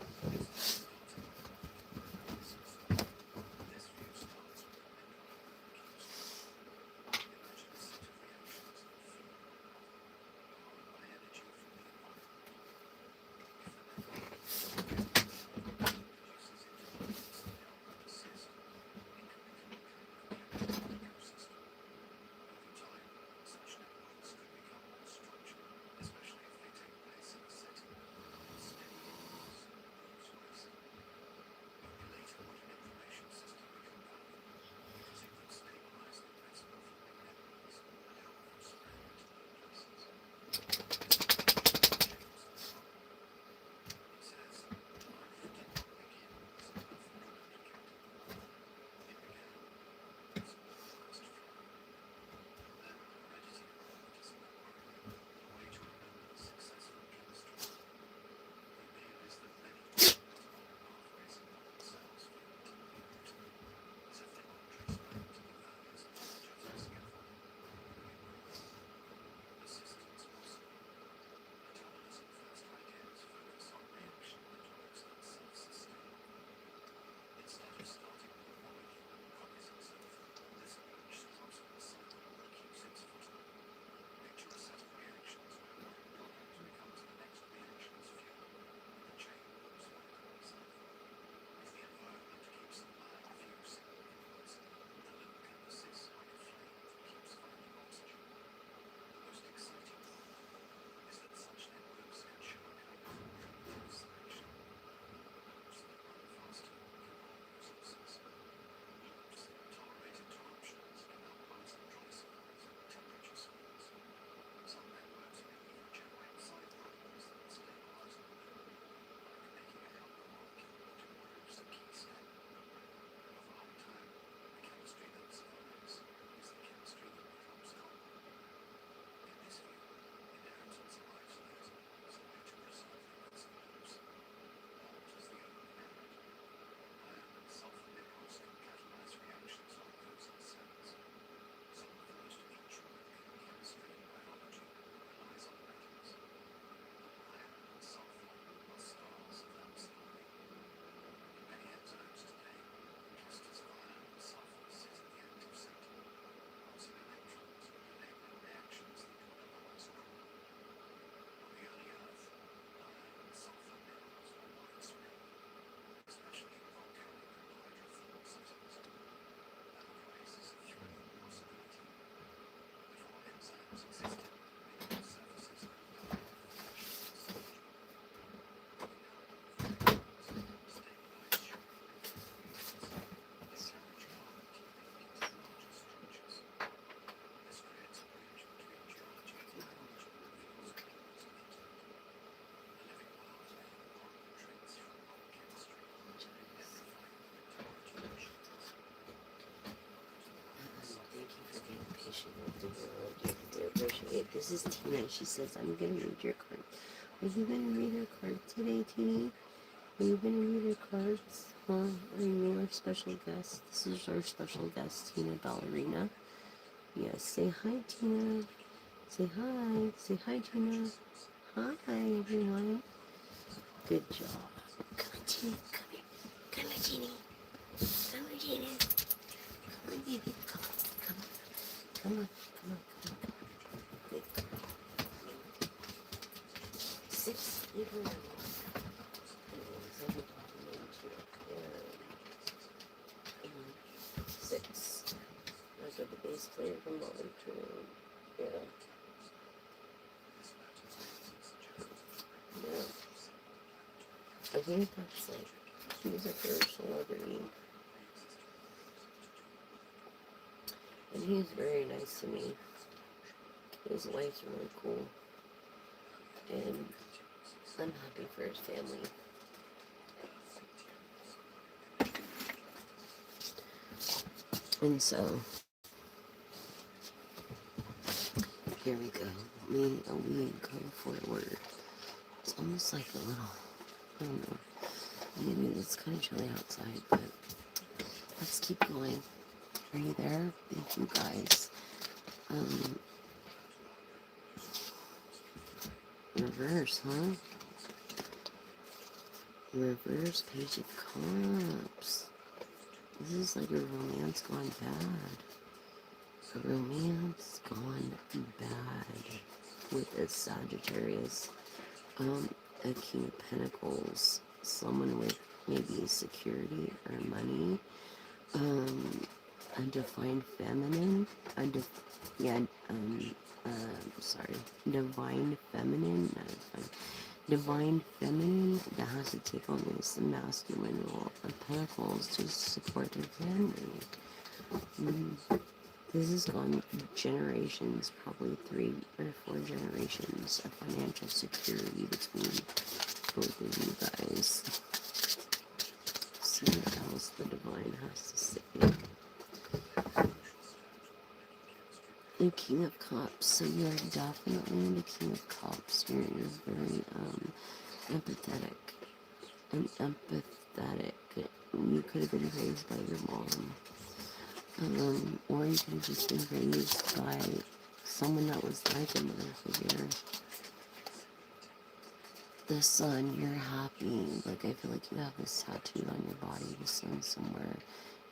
Thank you for being patient with the world. I do appreciate it. This is Tina. She says, I'm going to read your card. Are you going to read her card today, Tina? Are you going to read her cards? Huh? Are you our special guest? This is our special guest, Tina Ballerina. Yes, say hi, Tina. Say hi. Say hi, Tina. Hi, everyone. Good job. Come on, Tina. Come here. Come here, Tina. Come here, Tina. Come on, baby. Come on. Come on. Come on. Come on. Come on. Good. Six. Even now. Six. I got the bass player from Molly True. Yeah. Yeah. I think that's like, he was a first celebrity. And he was very nice to me. His wife's really cool. And I'm happy for his family. And so, here we go. We go forward. It's almost like a little, I don't know. Maybe it's kind of chilly outside, but let's keep going. Are you there? Thank you guys. Reverse, huh? Reverse Page of Cups. This is like a romance gone bad. A romance gone bad with a Sagittarius. A King of Pentacles. Someone with maybe security or money. A Divine Feminine. Sorry. Divine Feminine. Not divine. Divine Feminine that has to take on this masculine role of Pentacles to support their family. This has gone generations, probably 3 or 4 generations of financial security between both of you guys. See what else the Divine has to say. The King of Cups. So you're definitely the King of Cups. You're very empathetic. And empathetic. You could have been raised by your mom. Or you could have just been raised by someone that was like a mother figure. The sun, you're happy. Like, I feel like you have this tattooed on your body, the sun somewhere.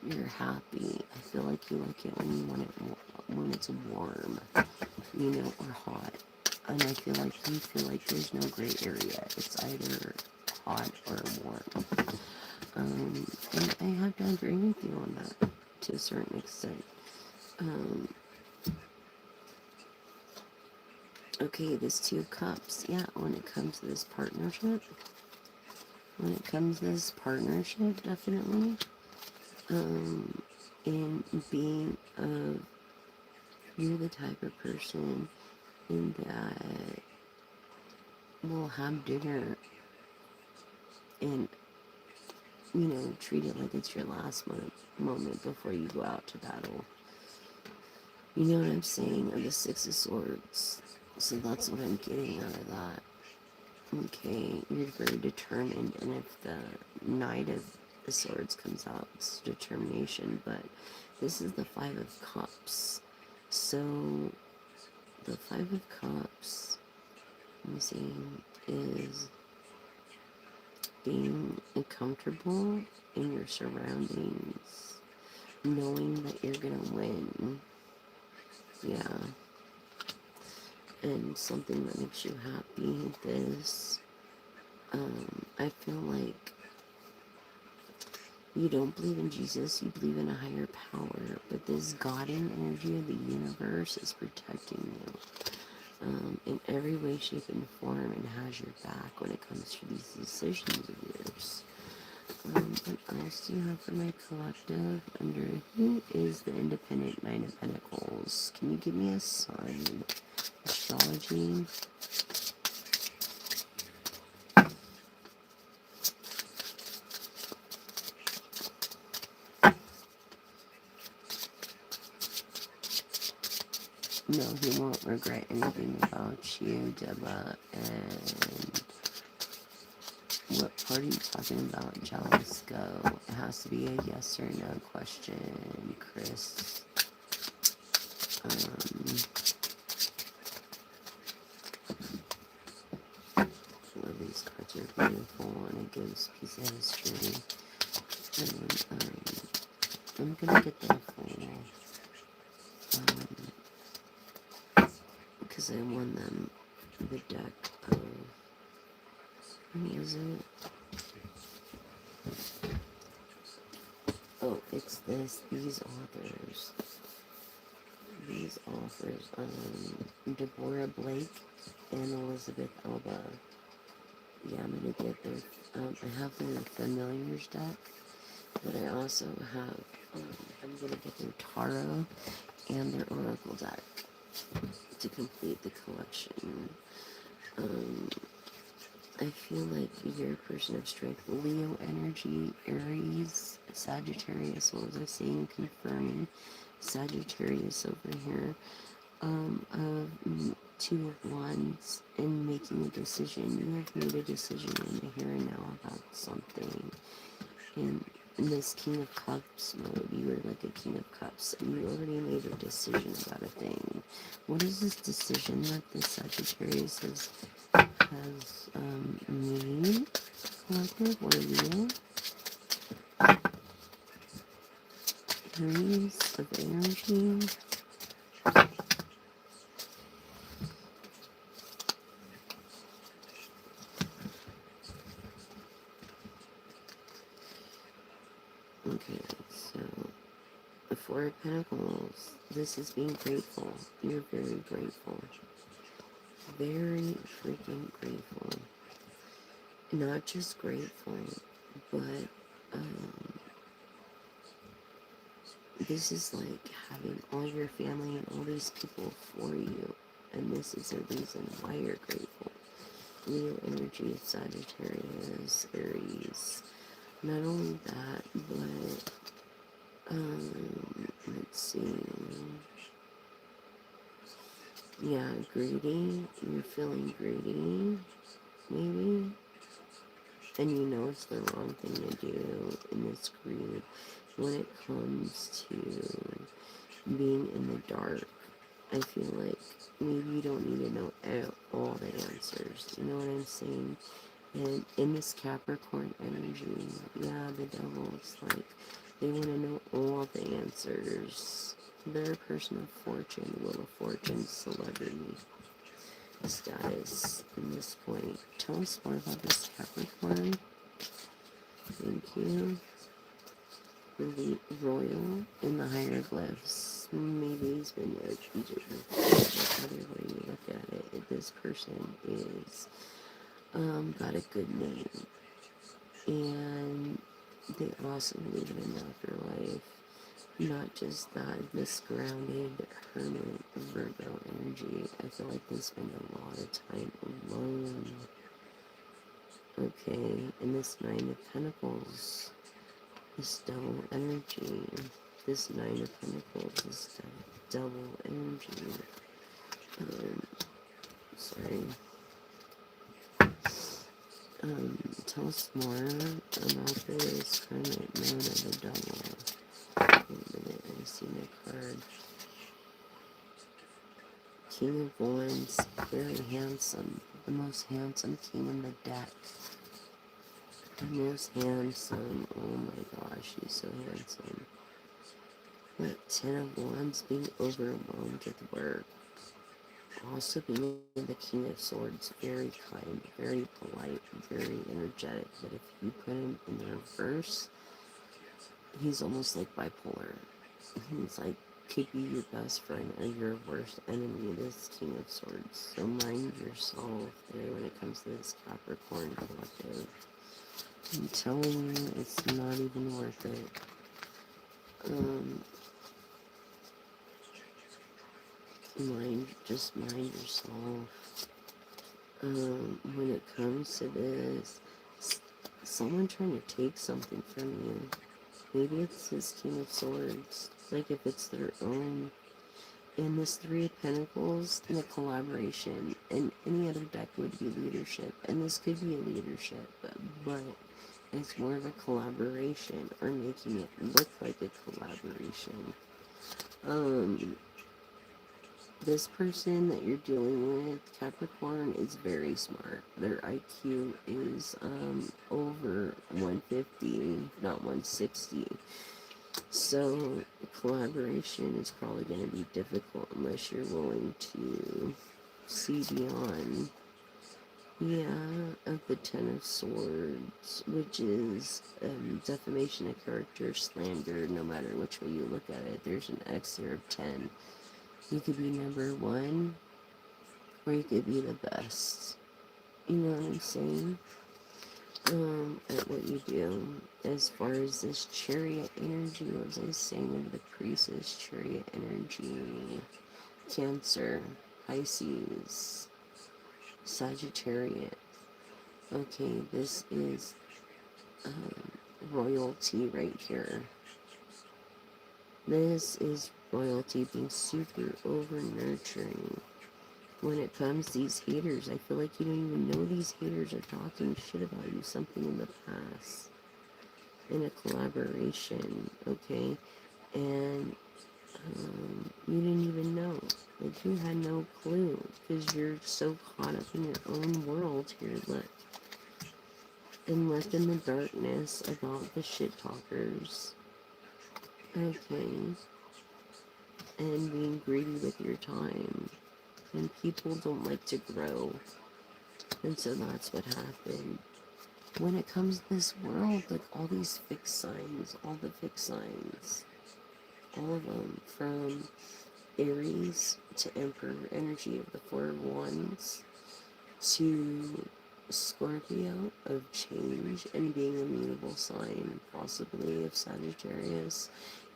You're happy. I feel like you like it when you want it, when it's warm, you know, or hot. And I feel like you feel like there's no gray area. It's either hot or warm. And I have to agree with you on that to a certain extent. Okay, this 2 of Cups. Yeah, when it comes to this partnership, definitely. And being you're the type of person that will have dinner and, you know, treat it like it's your last moment before you go out to battle. You know what I'm saying? Of the 6 of Swords. So that's what I'm getting out of that. Okay, you're very determined, and if the Knight of the Swords comes out, it's determination, but this is the 5 of Cups. So, the 5 of Cups, let me see, is being comfortable in your surroundings, knowing that you're gonna win. Yeah. And something that makes you happy is, I feel like you don't believe in Jesus, you believe in a higher power, but this God-in energy of the universe is protecting you in every way, shape, and form, and has your back when it comes to these decisions of yours. What else do you have for my collective? Under who is the independent 9 of Pentacles? Can you give me a sign? Astrology. No, he won't regret anything about you, Deba. And what part are you talking about, Jealous? Go. It has to be a yes or no question, Chris. Well, these cards are beautiful, and it gives piece of history. And I'm gonna get the full, because I won them the deck of, is it? Oh, it's these authors. These authors, Deborah Blake and Elizabeth Elba. Yeah, I'm gonna get their, I have their Familiars deck, but I also have, I'm gonna get their Tarot and their Oracle deck to complete the collection. I feel like you're a person of strength. Leo energy, Aries, Sagittarius, what was I saying? Confirming Sagittarius over here. Two of Wands and making a decision. You have made a decision in the here and now about something. And in this King of Cups mode, you are like a King of Cups, and you already made a decision about a thing. What is this decision that the Sagittarius has made? Collective, what are you? Threes of energy. Okay, so the Four of Pentacles. This is being grateful. You're very grateful. Very freaking grateful. Not just grateful, but this is like having all your family and all these people for you. And this is a reason why you're grateful. Leo energy, Sagittarius, Aries. Not only that, but let's see. Yeah, greedy. You're feeling greedy, maybe. And you know it's the wrong thing to do in this greed when it comes to being in the dark. I feel like maybe you don't need to know all the answers. You know what I'm saying? And in this Capricorn energy, yeah, the devil's like, they want to know all the answers. They're a person of fortune, will of fortune, celebrity status in this point. Tell us more about this Capricorn. Thank you. The royal in the hieroglyphs. Maybe he's been there. Either way you look at it, this person is got a good name, and they also believe in an afterlife. Not just that, this grounded hermit Virgo energy. I feel like they spend a lot of time alone. Okay, and this Nine of Pentacles, this double energy, this Nine of Pentacles, this double energy. Sorry. Tell us more about this hermit known as a double. Wait a minute, I see my card. King of Wands, very handsome. The most handsome king in the deck. The most handsome. Oh my gosh, he's so handsome. But Ten of Wands, being overwhelmed with work. Also being the King of Swords, very kind, very polite, very energetic. But if you put him in reverse, he's almost like bipolar. He's like, could be your best friend or your worst enemy, this King of Swords. So mind yourself there when it comes to this Capricorn collective. I'm telling you, it's not even worth it. Mind yourself. When it comes to this, someone trying to take something from you. Maybe it's this King of Swords. Like if it's their own. And this Three of Pentacles, the collaboration. And any other deck would be leadership. And this could be a leadership, but it's more of a collaboration, or making it look like a collaboration. This person that you're dealing with, Capricorn, is very smart. Their IQ is over 150, not 160. So collaboration is probably going to be difficult unless you're willing to see beyond. Yeah, of the Ten of Swords, which is defamation of character, slander, no matter which way you look at it. There's an X there of 10. You could be number one, or you could be the best. You know what I'm saying? At what you do. As far as this Chariot energy, what was I saying of the Priestess Chariot energy? Cancer, Pisces, Sagittarius. Okay, this is royalty right here. This is royalty being super over nurturing. When it comes to these haters, I feel like you don't even know these haters are talking shit about you, something in the past, in a collaboration, okay? And you didn't even know. Like, you had no clue, because you're so caught up in your own world here, look. And left in the darkness about the shit talkers, okay? And being greedy with your time. And people don't like to grow. And so that's what happened. When it comes to this world, like all these fixed signs, all the fixed signs, all of them, from Aries to Emperor energy of the Four of Wands to Scorpio of change and being a mutable sign, possibly of Sagittarius,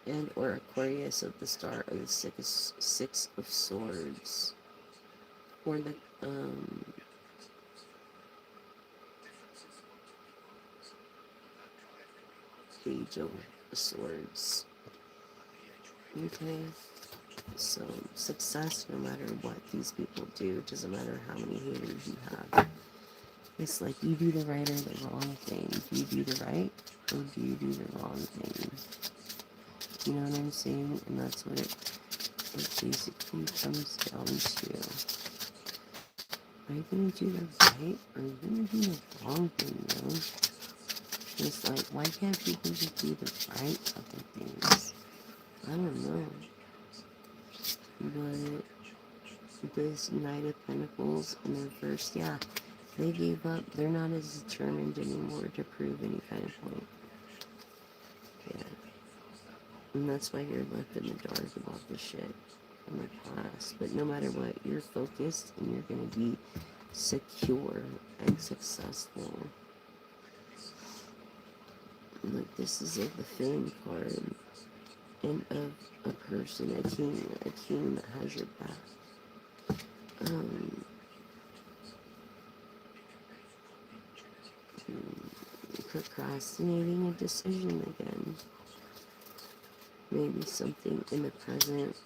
and or Aquarius of the star of the six of Swords, or the Page of Swords. Okay, so success, no matter what these people do, doesn't matter how many haters you have. It's like you do the right or the wrong thing. Do you do the right or do you do the wrong thing? You know what I'm saying? And that's what it basically comes down to. Are you gonna do the right or are you gonna do the wrong thing, yo? It's like, why can't people just do the right fucking things? I don't know. But this Knight of Pentacles in reverse, yeah, they gave up. They're not as determined anymore to prove any kind of point. Yeah. And that's why you're left in the dark about this shit from the past. But no matter what, you're focused and you're going to be secure and successful. And like, this is like the Fame card. And of a person, a king that has your back. Procrastinating a decision again. Maybe something in the present.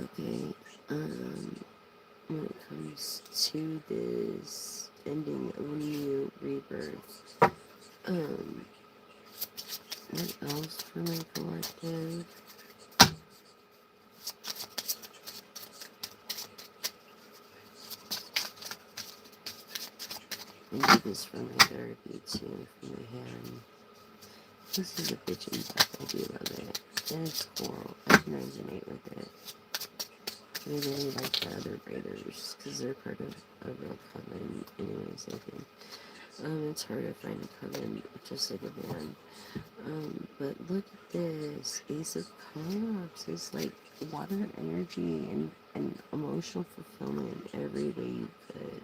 Okay. When it comes to this ending of a new rebirth. What else for my collective? I do this for my therapy too, for my hand. This is a bitchin' deck. I do love it. And it's cool. I can resonate with it. I really like the other braiders because they're part of a real coven. Anyways, I think. It's hard to find a coven just like a band. But look at this. Ace of Cups is like water energy and emotional fulfillment every way you could,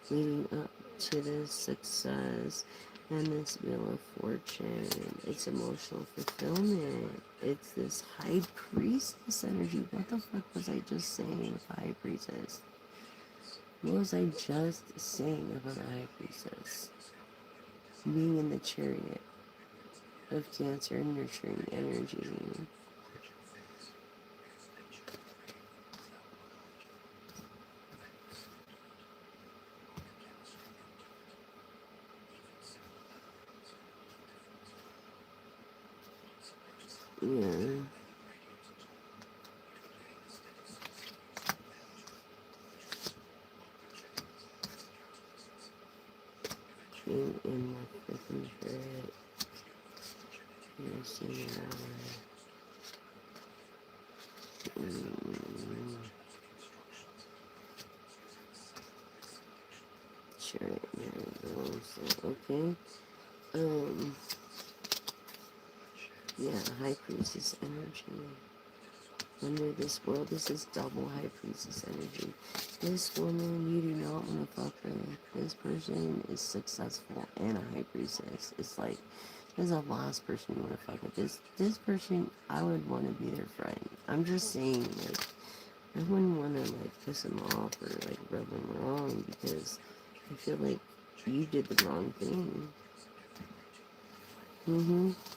leading up to this success and this Wheel of Fortune. It's emotional fulfillment. It's this High Priestess energy. What the fuck was I just saying with the High Priestess? What was I just saying about the High Priestess? Being in the chariot of Cancer and nurturing energy. Yeah. Being in the freaking spirit. Nursing chariot. There we go. So, okay. Yeah, High Priestess energy. Under this world, this is double High Priestess energy. This woman you do not want to fuck with. This person is successful and a High Priestess. It's like, this is the last person you want to fuck with. This person, I would want to be their friend. I'm just saying, like, I wouldn't want to, like, piss them off or, like, rub them wrong because I feel like you did the wrong thing.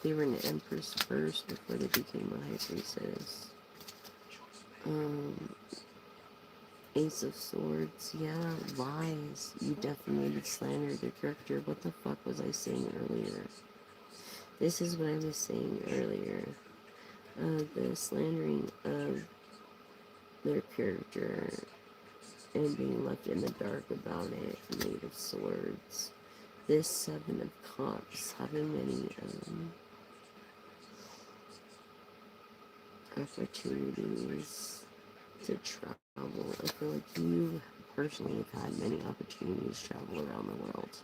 They were an Empress first before they became a High Priestess. Ace of Swords, yeah, lies. You defamated, slandered their character. What the fuck was I saying earlier? This is what I was saying earlier. The slandering of their character and being left in the dark about it. Eight of Swords. This Seven of Cups, having many opportunities to travel. I feel like you personally have had many opportunities to travel around the world.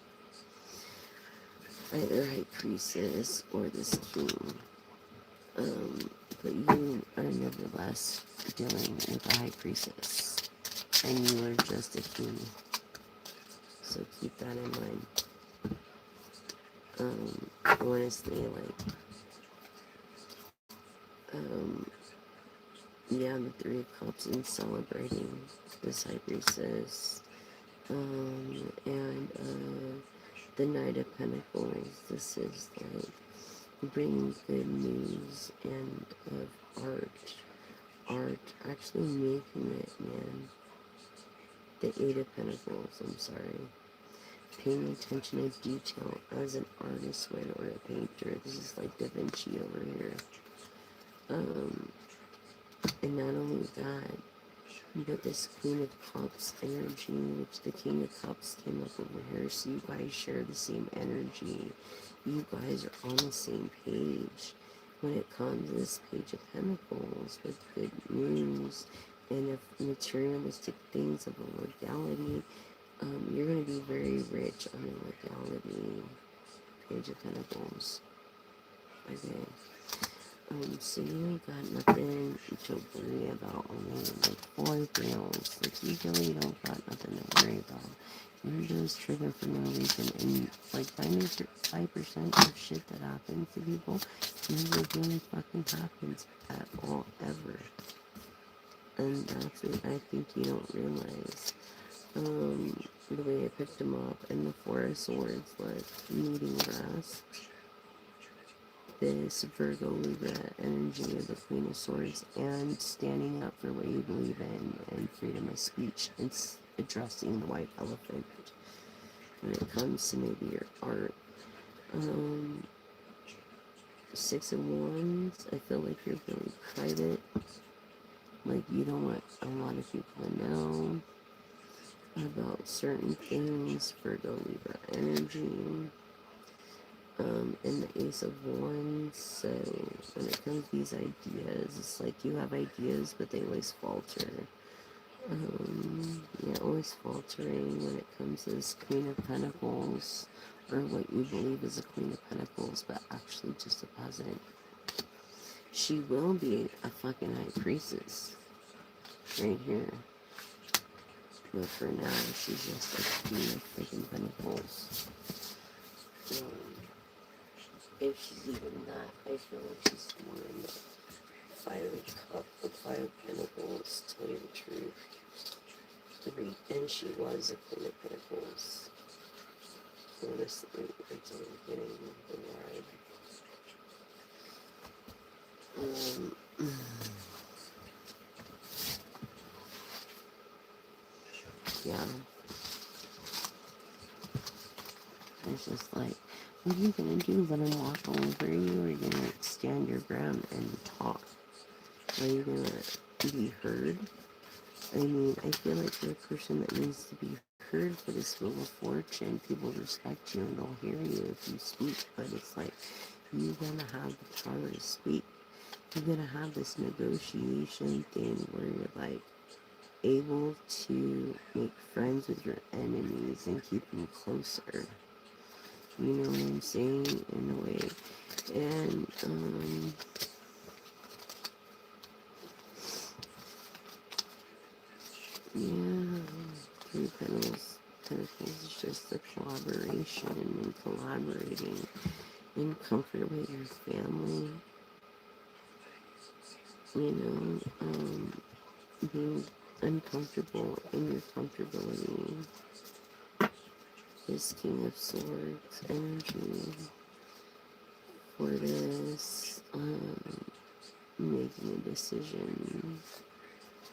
Either High Priestess or this King. But you are nevertheless dealing with a High Priestess. And you are just a king. So keep that in mind. Honestly, like, yeah, the Three of Cups and celebrating this High Priestess. And the Knight of Pentacles. This is like bringing good news and of art, actually making it, man. The Eight of Pentacles, I'm sorry. Paying attention to detail as an artist would or a painter. This is like Da Vinci over here. And not only that, but this Queen of Cups energy, which the King of Cups came up over here, so you guys share the same energy. You guys are on the same page when it comes to this Page of Pentacles with good news and of materialistic things of a legality. You're going to be very rich on the legality. Page of Pentacles. Okay. So you ain't got nothing to worry about on like 4 bills. Like you really don't got nothing to worry about. You're just triggered for no reason. And like 95% of shit that happens to people never really fucking happens at all, ever. And that's what I think you don't realize. The way I picked them up and the Four of Swords, like needing rest. This Virgo Libra energy of the Queen of Swords and standing up for what you believe in and freedom of speech and addressing the white elephant when it comes to maybe your art. Six of Wands, I feel like you're really private. Like you don't want a lot of people to know about certain things. Virgo Libra energy. And the Ace of Wands, so when it comes to these ideas, it's like you have ideas, but they always falter. Yeah, always faltering when it comes to this Queen of Pentacles, or what you believe is a Queen of Pentacles, but actually just a peasant. She will be a fucking High Priestess, right here. But for now, she's just a Queen of freaking Pentacles. If she's even that, I feel like she's more in the Fiery Cup, the Five Pentacles, to tell you the truth. And she was a Queen of Pentacles. Honestly, until the beginning of the ride. Yeah. It's just like, what are you gonna do? Let him walk all over you? Or are you gonna stand your ground and talk? Are you gonna be heard? I mean, I feel like you're a person that needs to be heard for this Wheel of Fortune. People respect you and they'll hear you if you speak, but it's like, you're gonna have the power to speak. You're gonna have this negotiation thing where you're like able to make friends with your enemies and keep them closer. You know what I'm saying? In a way. And, yeah, Three Pentacles is just the collaboration and collaborating in comfort with your family. You know, being uncomfortable in your comfortability. This King of Swords energy for this, making a decision.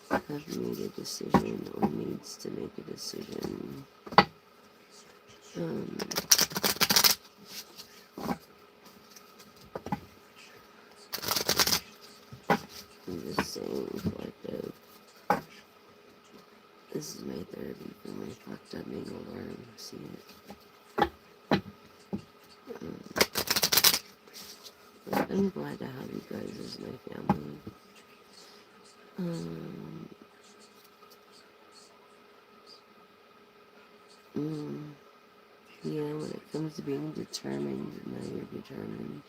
have made a decision or needs to make a decision. Um, I'm just saying, collective. This is my therapy for my fucked up mangled arm. See it? But I'm glad to have you guys as my family. Um, mm, yeah, when it comes to being determined, now you're determined.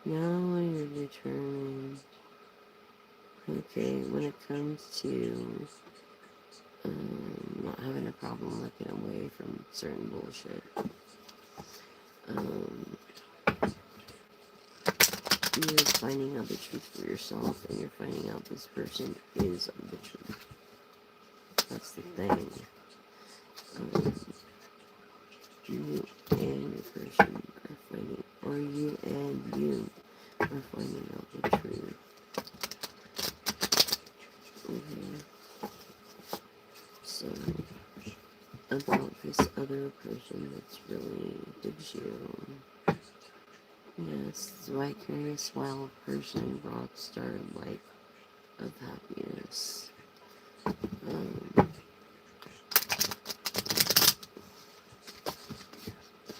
Now you're determined. Okay, when it comes to not having a problem looking away from certain bullshit. Um, you're finding out the truth for yourself, and you're finding out this person is the truth. That's the thing. Um, you and your person are finding, or you and you are finding out the truth. Okay. So, about this other person that's really digs you. Yes, vicarious wild person, rock star light of happiness. Um,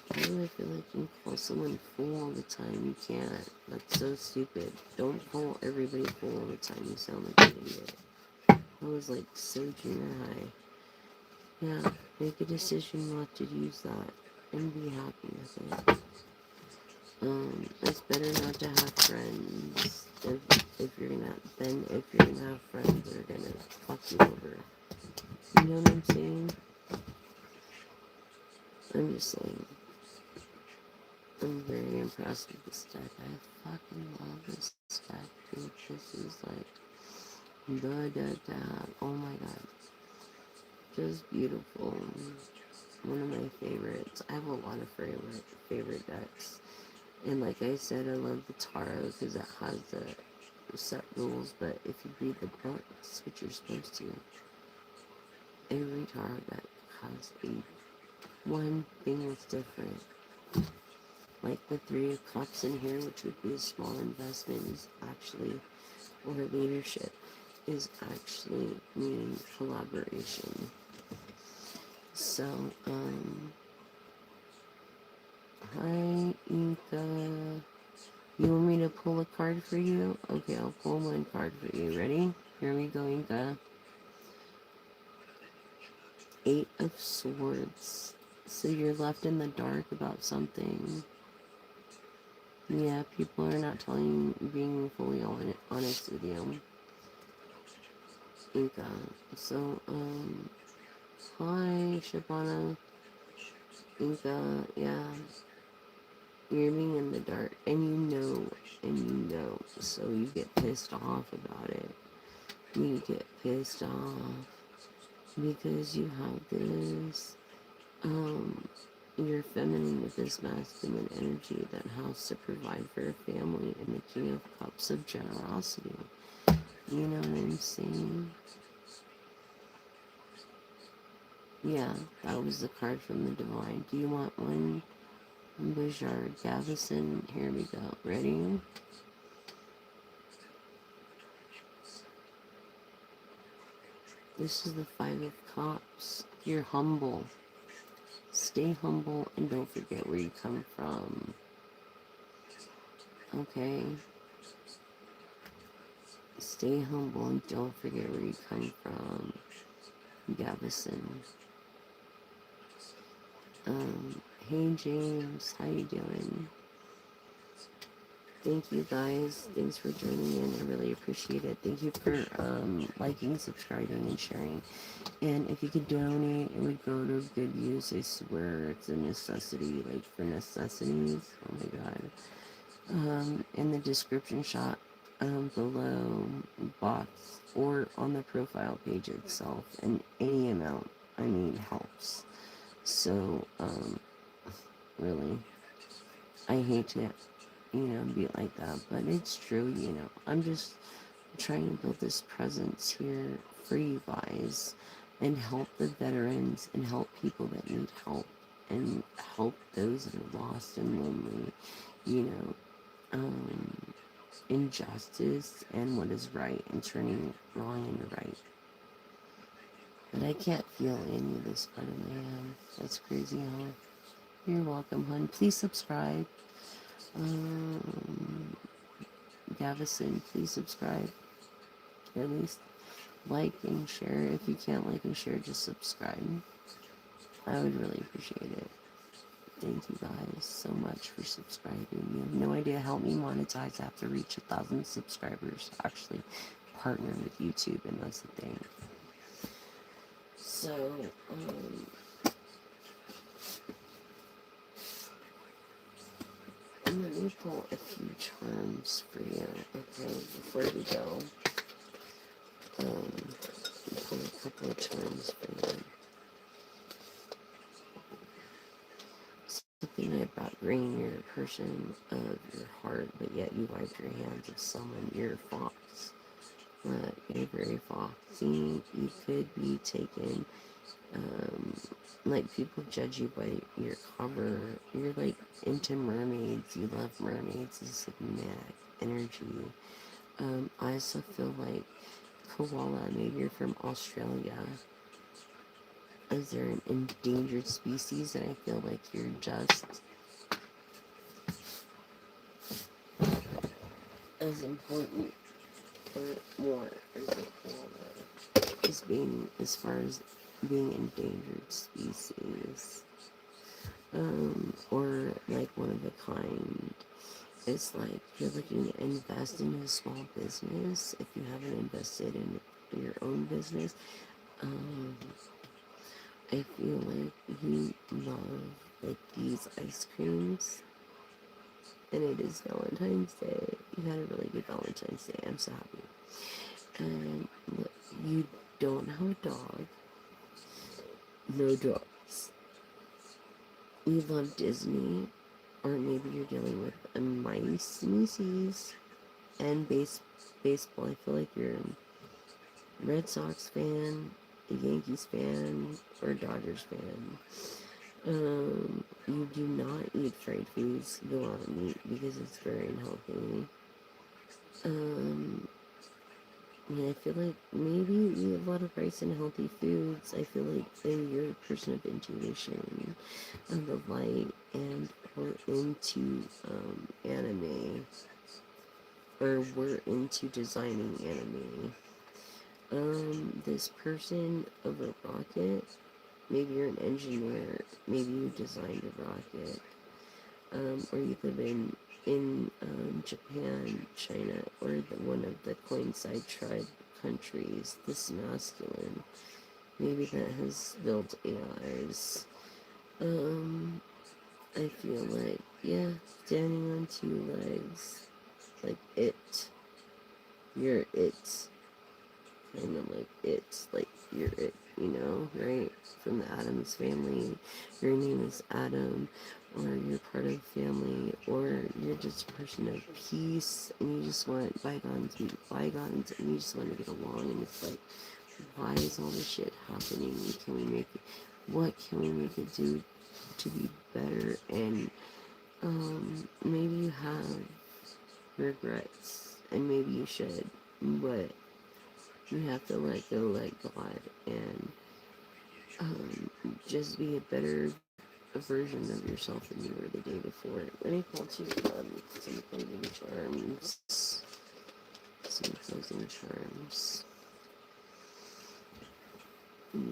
Why do I feel like you call someone full all the time? You can't. That's so stupid. Don't call everybody full all the time. You sound like an idiot. I was like so junior high. Yeah, make a decision not to use that and be happy with it. It's better not to have friends if you're gonna have friends that are gonna fuck you over. You know what I'm saying? I'm just saying. I'm very impressed with this deck. I fucking love this deck, dude. This is like the deck to have. Oh my god. Just beautiful. One of my favorites. I have a lot of favorite decks. And like I said, I love the tarot because it has the set rules, but if you read the books, which you're supposed to, every tarot deck has one thing that's different. Like the Three of Cups in here, which would be a small investment, is actually, or leadership, is actually meaning collaboration. So, hi, Inka. You want me to pull a card for you? Okay, I'll pull one card for you. Ready? Here we go, Inka. Eight of Swords. So you're left in the dark about something. Yeah, people are not being fully honest with you. Inka. So, hi, Shabana. Inka, yeah. You're being in the dark, and you know, so you get pissed off about it. You get pissed off because you have this, you're feminine with this masculine energy that has to provide for a family, and the King of Cups of generosity. You know what I'm saying? Yeah, that was the card from the Divine. Do you want one? Bouchard Gavison. Here we go. Ready? This is the Five of Cups. You're humble. Stay humble and don't forget where you come from. Okay? Stay humble and don't forget where you come from. Gavison. Hey James, how you doing? Thank you guys. Thanks for joining in. I really appreciate it. Thank you for liking, subscribing, and sharing. And if you could donate, it would go to good use. I swear it's a necessity, like for necessities. Oh my god. In the description shot below box or on the profile page itself, and any amount, I mean, helps. So, really, I hate to, be like that, but it's true, I'm just trying to build this presence here for you guys and help the veterans and help people that need help and help those that are lost and lonely, you know, injustice and what is right and turning wrong into right. But I can't feel any of this part of my hand. That's crazy, huh? You're welcome, hon. Please subscribe. Gavison, please subscribe. Or at least like and share. If you can't like and share, just subscribe. I would really appreciate it. Thank you guys so much for subscribing. You have no idea. Help me monetize. I have to reach 1,000 subscribers to actually partner with YouTube, and that's the thing. So, let me pull a few charms for you, okay, before we go. Pull a couple of charms for you. Something about bringing your person of your heart, but yet you wipe your hands of someone. You're a fox. You're very foxy. You could be taken, like people judge you by your cover. You're like into mermaids. You love mermaids. It's like magnetic energy. I also feel like koala. Maybe you're from Australia. Is there an endangered species? And I feel like you're just as important or more as being as far as being endangered species, or like one of a kind. It's like you're looking to invest in a small business if you haven't invested in your own business. I feel like you love like these ice creams, and it is Valentine's Day. You had a really good Valentine's Day. I'm so happy. And look, you don't have a dog. No dogs. You love Disney, or maybe you're dealing with a mice species and baseball. I feel like you're a Red Sox fan, a Yankees fan, or a Dodgers fan. You do not eat fried foods. Go out and eat because it's very unhealthy. I feel like maybe you eat a lot of rice and healthy foods. I feel like you're a person of intuition and the light, and we're into anime, or we're into designing anime. This person of a rocket, maybe you're an engineer, maybe you designed a rocket, or you live in Japan, China, or one of the coincide tribe countries. This masculine, maybe that has built AIs. I feel like, yeah, standing on two legs, like it. You're it. Kind of like it's like you're it, right? From the Adams family. Your name is Adam, or you're part of the family, or you're just a person of peace, and you just want bygones to be bygones, and you just want to get along, and it's like, why is all this shit happening? What can we make it do to be better? And maybe you have regrets, and maybe you should, but you have to let go, let God, and just be a better version of yourself than you were the day before. Let me pull to some closing charms. Some closing charms.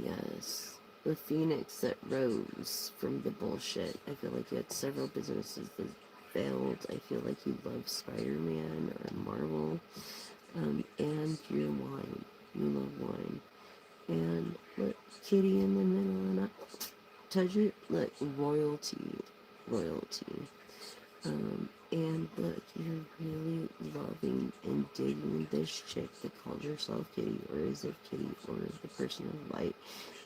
Yes. The phoenix that rose from the bullshit. I feel like you had several businesses that failed. I feel like you love Spider-Man or Marvel. And your wine. You love wine. And look, kitty in the middle, and I touch it. Look, royalty. And look, you're really loving and digging this chick that called herself Kitty, or is it Kitty, or the person of light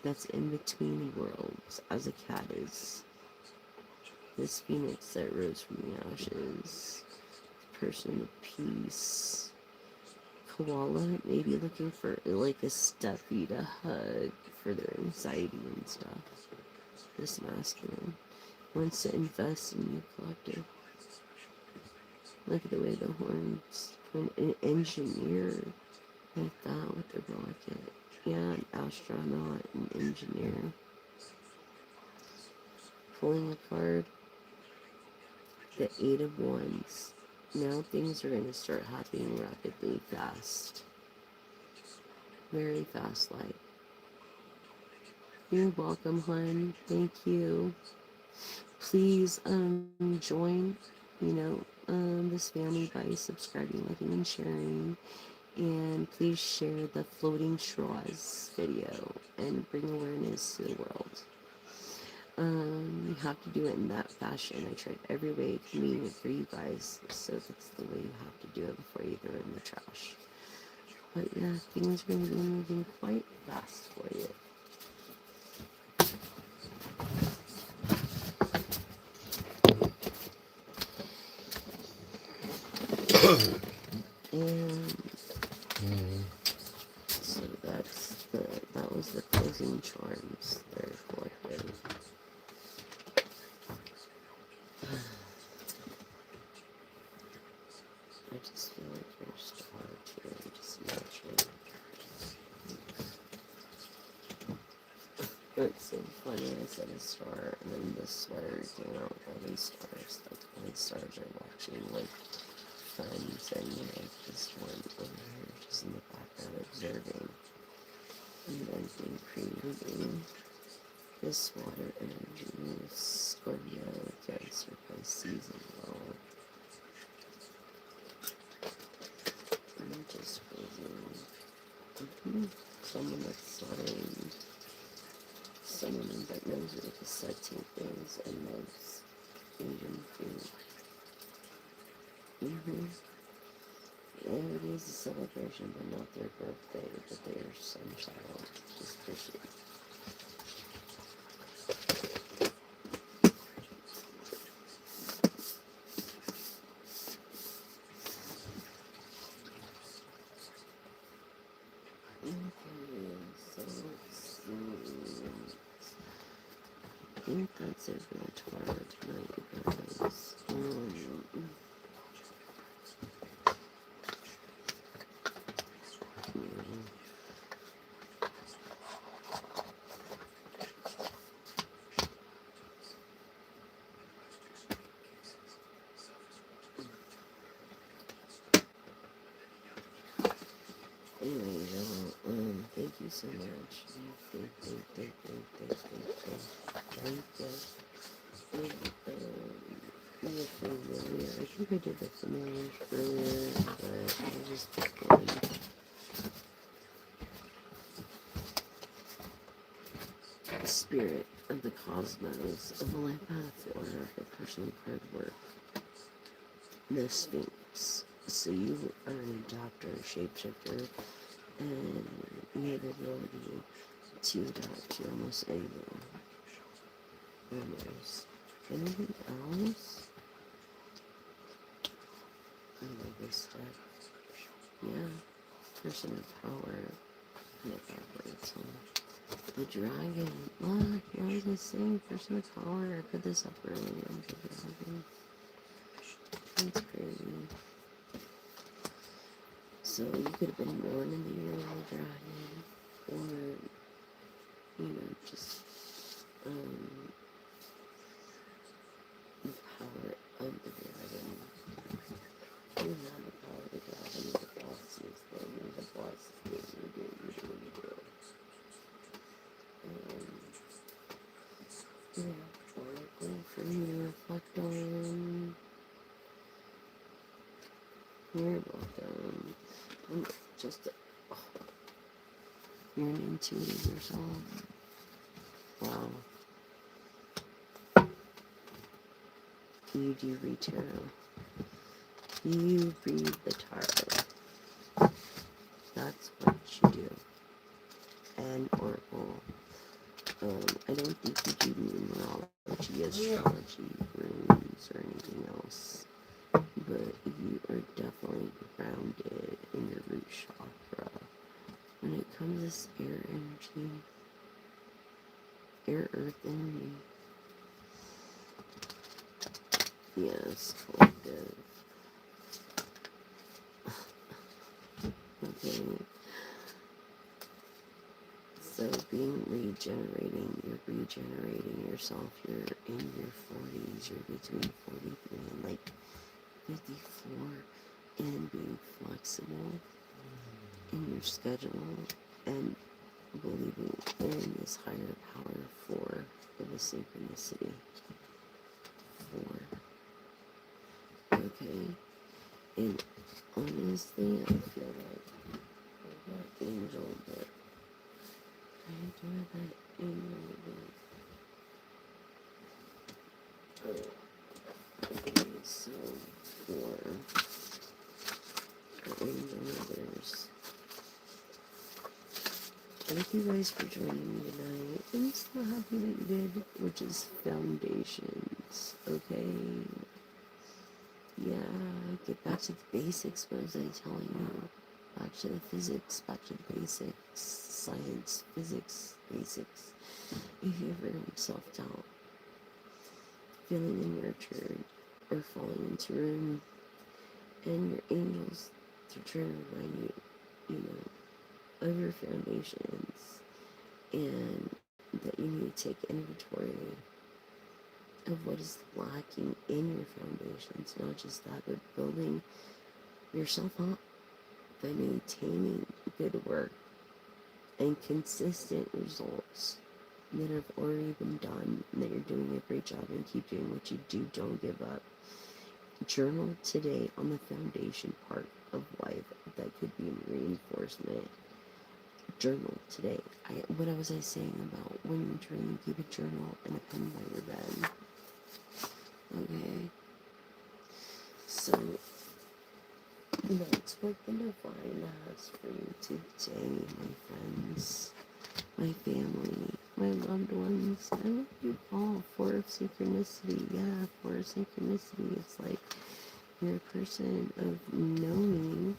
that's in between worlds, as a cat is. This phoenix that rose from the ashes, person of peace, koala, maybe looking for like a stuffy to hug for their anxiety and stuff. This masculine wants to invest in your collective. Look at the way the horns, an engineer like that with the rocket. Yeah, an astronaut, an engineer. Pulling a card, the Eight of Wands. Now things are going to start happening rapidly, fast. Very fast, like. You're welcome, hon. Thank you. Please, join, this family by subscribing, liking, and sharing. And please share the floating straws video and bring awareness to the world. You have to do it in that fashion. I tried every way convenient for you guys, so that's the way you have to do it before you throw it in the trash. But yeah, things are going to be moving quite fast for you. And so that was the closing charms that are collected. I just feel like you're a star too, just naturally. It's so funny, I said a star, and then the sweater came out with all these stars. Like, all these stars are watching, like, friends, and, this one over here, just in the background, observing, inventing, creating. This water energy, Scorpio, Cancer, Pisces, and well. I'm just crazy. Someone that's signed. Someone that knows where to setting things and loves Asian food. Yeah, it is a celebration, but not their birthday, but their son child. Just pushing. I think that's it for the Torah tonight, you guys. Anyway, y'all, thank you so much. Thank you. I think I did the familiars earlier, but I just picked one. The spirit of the cosmos of a life path order of personal card work. The Sphinx. So you are an adapter, shapeshifter, and you have the ability to adapt to almost anything. Almost. Anything else? I love this stuff. Yeah. Person of power. Yeah, backwards, huh? The dragon. What? What was I saying? Person of power. I put this up earlier. The dragon. That's crazy. So you could have been born in the year of the dragon, or, just, the power of the dragon. You have the power of the dragon, the boss is thing, the boss is thing, you do. Oracle for you to reflect on. You're welcome. You're an intuitive yourself. Wow. You do read tarot. You read the tarot. That's what you do. And oracle. I don't think you do numerology, astrology, runes, or anything else. But you are definitely grounded in your root chakra. When it comes to this air energy, air earth energy, yes, collective. Okay. So you're regenerating yourself. You're in your 40s, you're between 43 and like 54, and being flexible in your schedule and believing in this higher power for the synchronicity. Okay. And honestly, I feel like that angel, but I do that angel, but okay, so for angel mothers, thank you guys for joining me tonight. I'm so happy that you did, which is foundations, okay? Yeah, get back to the basics, what was I telling you? Back to the physics, back to the basics, science, physics, basics. If you ever have self-doubt, feeling nurtured, or falling into room, and your angels to try to remind you, of your foundations, and that you need to take inventory of what is lacking in your foundations, not just that, but building yourself up by maintaining good work and consistent results that have already been done, and that you're doing a great job, and keep doing what you do. Don't give up. Journal today on the foundation part of life that could be reinforcement. Journal today. What was I saying about when you're journaling? Keep a journal and a pen by your bed. Okay. So that's what the divine has for you today, my friends, my family, my loved ones. I love you all. Four of synchronicity. Yeah, four of synchronicity. It's like you're a person of knowing,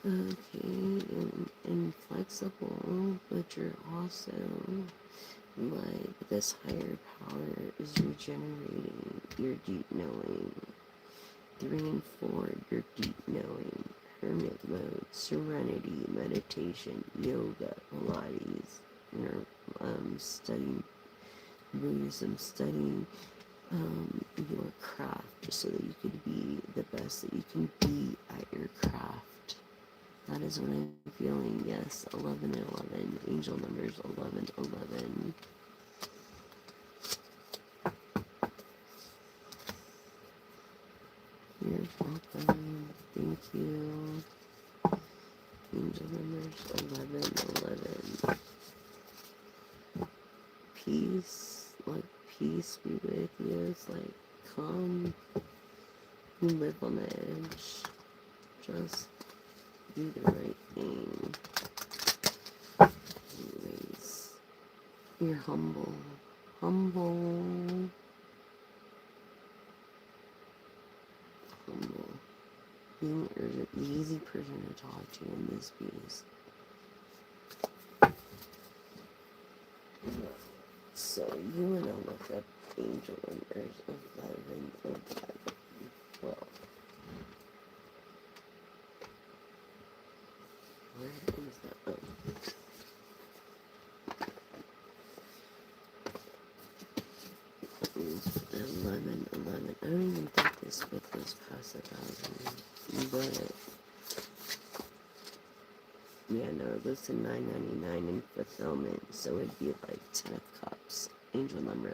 okay, and flexible, but you're also like this higher power is regenerating your deep knowing. 3 and 4, your deep knowing, hermit mode, serenity, meditation, yoga, Pilates, studying Buddhism, studying your craft so that you can be the best that you can be at your craft. That is what I'm feeling. Yes, 11 and 11. Angel numbers 11, 11. You're welcome. Thank you. Angel numbers 11, 11. Peace, like peace be with you. It's like come, you live on the edge. Just do the right thing. Anyways, you're humble. Humble. Being urgent, the easy person to talk to in this piece. So you want to look up angel numbers 11, 12. Where is that? Oh. 11, 11. I don't even think this book was past 1,000, but yeah, no, it goes to $9.99 in fulfillment, so it'd be like 10 of cups. Angel number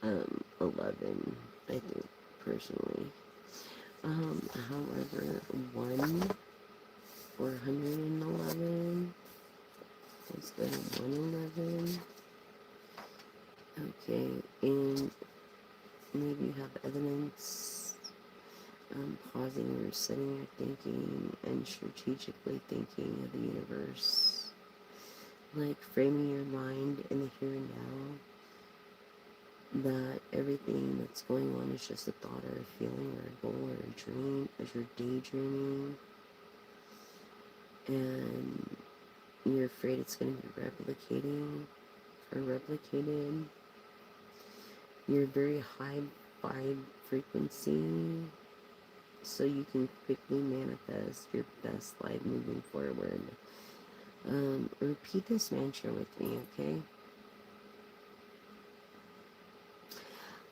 11. 11, I think, personally. However, 111. Let's go to 111. Okay, and maybe you have evidence, pausing or setting your thinking and strategically thinking of the universe. Like framing your mind in the here and now, that everything that's going on is just a thought or a feeling or a goal or a dream, as you're daydreaming. and you're afraid it's going to be replicated. You're very high vibe frequency, so you can quickly manifest your best life moving forward. Repeat this mantra with me, okay?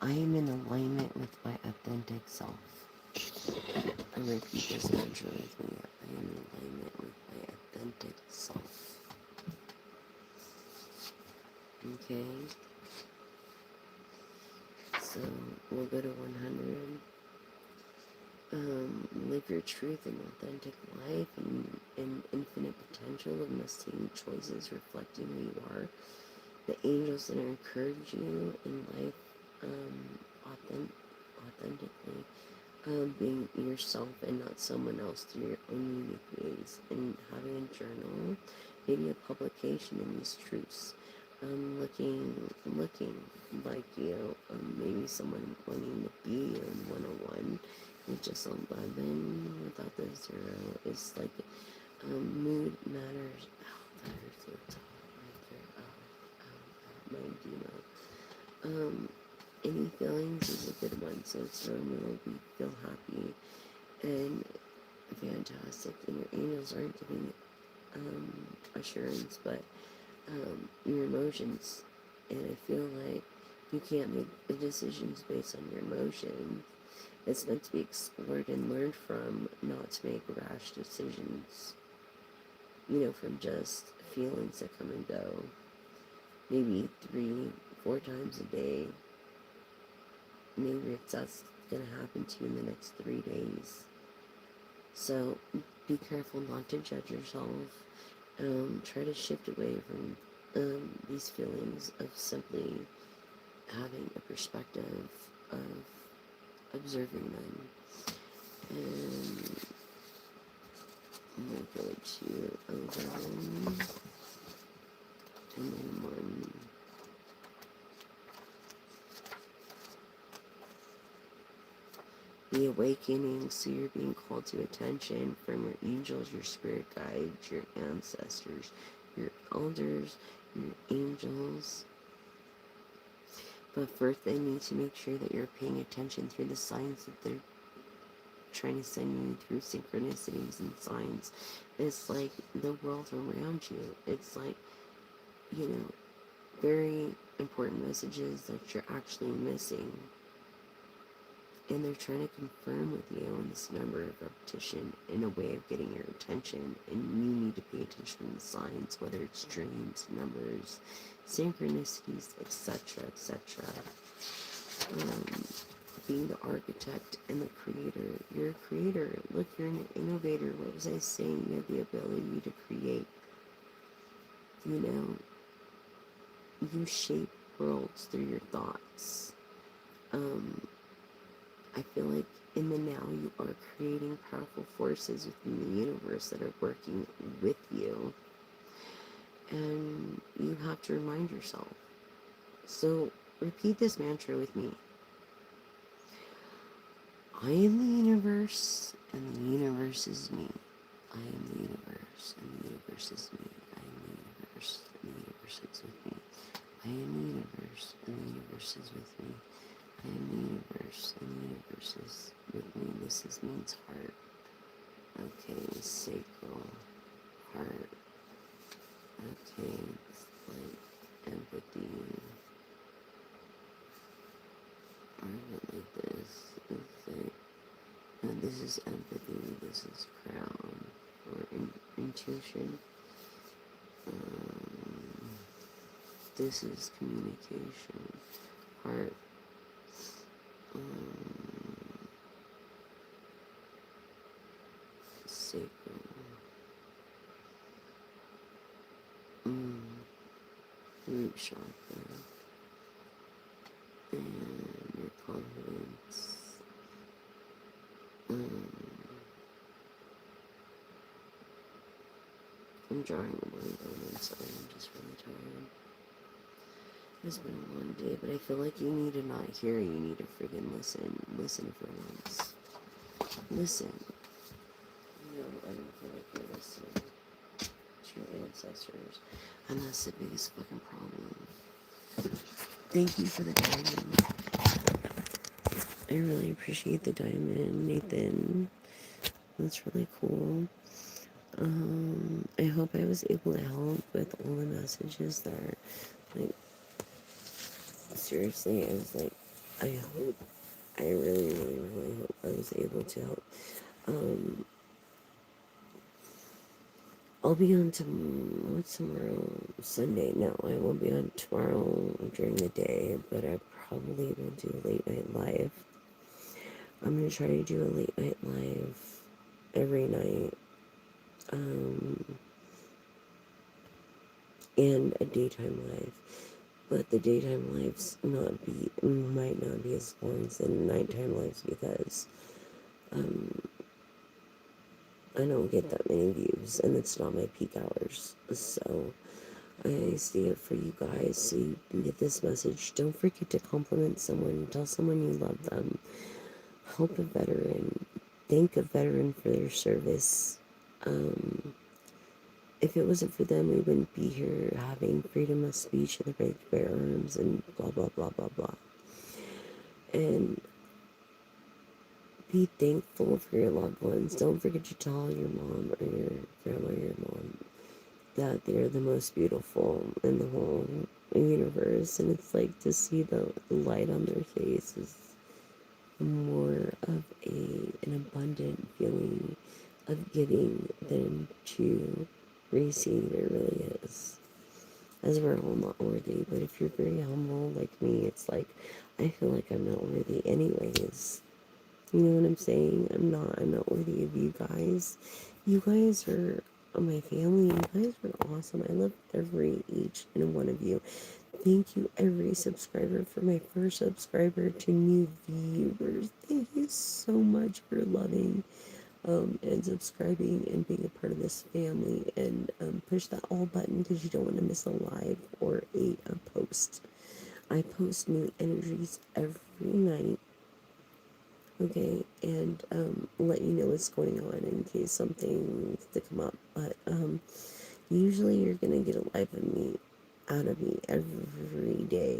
I am in alignment with my authentic self. Repeat this mantra with me. I am in alignment with my authentic self. Okay? So, we'll go to 100. Live your truth and authentic life and infinite potential of making choices reflecting who you are. The angels that encourage you in life authentically, being yourself and not someone else through your own unique ways, and having a journal, maybe a publication in these truths, looking like you, maybe someone wanting to be you in 101, with just 11 without the 0 is like, mood matters. Oh, that hurts so top right there. My Dino. Any feelings is a good one, so it's normal. We feel happy and fantastic, and your angels aren't giving assurance, but your emotions. And I feel like you can't make the decisions based on your emotions. It's meant to be explored and learned from, not to make rash decisions, from just feelings that come and go. Maybe 3-4 times a day. Maybe if that's going to happen to you in the next 3 days. So be careful not to judge yourself. Try to shift away from these feelings of simply having a perspective of observing them. And I'm going to go to 11 and then 1. The awakening, so you're being called to attention from your angels, your spirit guides, your ancestors, your elders, your angels. But first they need to make sure that you're paying attention through the signs that they're trying to send you, through synchronicities and signs. It's like the world around you. It's like, very important messages that you're actually missing. And they're trying to confirm with you in this number of repetition in a way of getting your attention. And you need to pay attention to the signs, whether it's dreams, numbers, synchronicities, etc., etc. Being the architect and the creator. You're a creator. Look, you're an innovator. What was I saying? You have the ability to create. You shape worlds through your thoughts. I feel like in the now you are creating powerful forces within the universe that are working with you. And you have to remind yourself. So repeat this mantra with me. I am the universe, and the universe is me. I am the universe, and the universe is me. I am the universe, and the universe is with me. I am the universe, and the universe is with me. I am the universe, and the universe is with me. This means heart. Okay, sacral, heart. Okay, it's like empathy. I went like this. It's like, and this is empathy. This is crown, or intuition. This is communication. Heart. Sacral. Root chakra. And your confidence. I'm drawing a blank on it, sorry, I'm just really tired. It's been a long day, but I feel like you need to not hear, you need to friggin' listen. Listen for once. Listen. I don't feel like you're listening. your ancestors. And that's the biggest fucking problem. Thank you for the diamond. I really appreciate the diamond, Nathan. That's really cool. I hope I was able to help with all the messages there. Like, seriously, I was like, I hope, I really, really, really hope I was able to help. Um, I'll be on tomorrow? Sunday. No, I won't be on tomorrow during the day, but I probably will do a late night live. I'm gonna try to do a late night live every night. Um, and a daytime live. But the daytime lives might not be as long as the nighttime lives because um, I don't get that many views and it's not my peak hours. So I stay up for you guys so you can get this message. Don't forget to compliment someone, tell someone you love them, help a veteran, thank a veteran for their service. If it wasn't for them, we wouldn't be here having freedom of speech and the right to bear arms and blah, blah, blah, blah, blah. And be thankful for your loved ones. Don't forget to tell your mom or your grandma or your mom that they're the most beautiful in the whole universe. And it's like to see the light on their face is more of an abundant feeling of giving than to receive. It really is. As we're all not worthy, but if you're very humble like me, it's like I feel like I'm not worthy anyways. You know what I'm saying? I'm not worthy of you guys. You guys are my family. You guys are awesome. I love each and one of you. Thank you, every subscriber, for my first subscriber to new viewers. Thank you so much for loving and subscribing and being a part of this family. And push that all button because you don't want to miss a live or a post. I post new energies every night. Okay, and let you know what's going on in case something's to come up. But usually you're gonna get a live of me out of me every day,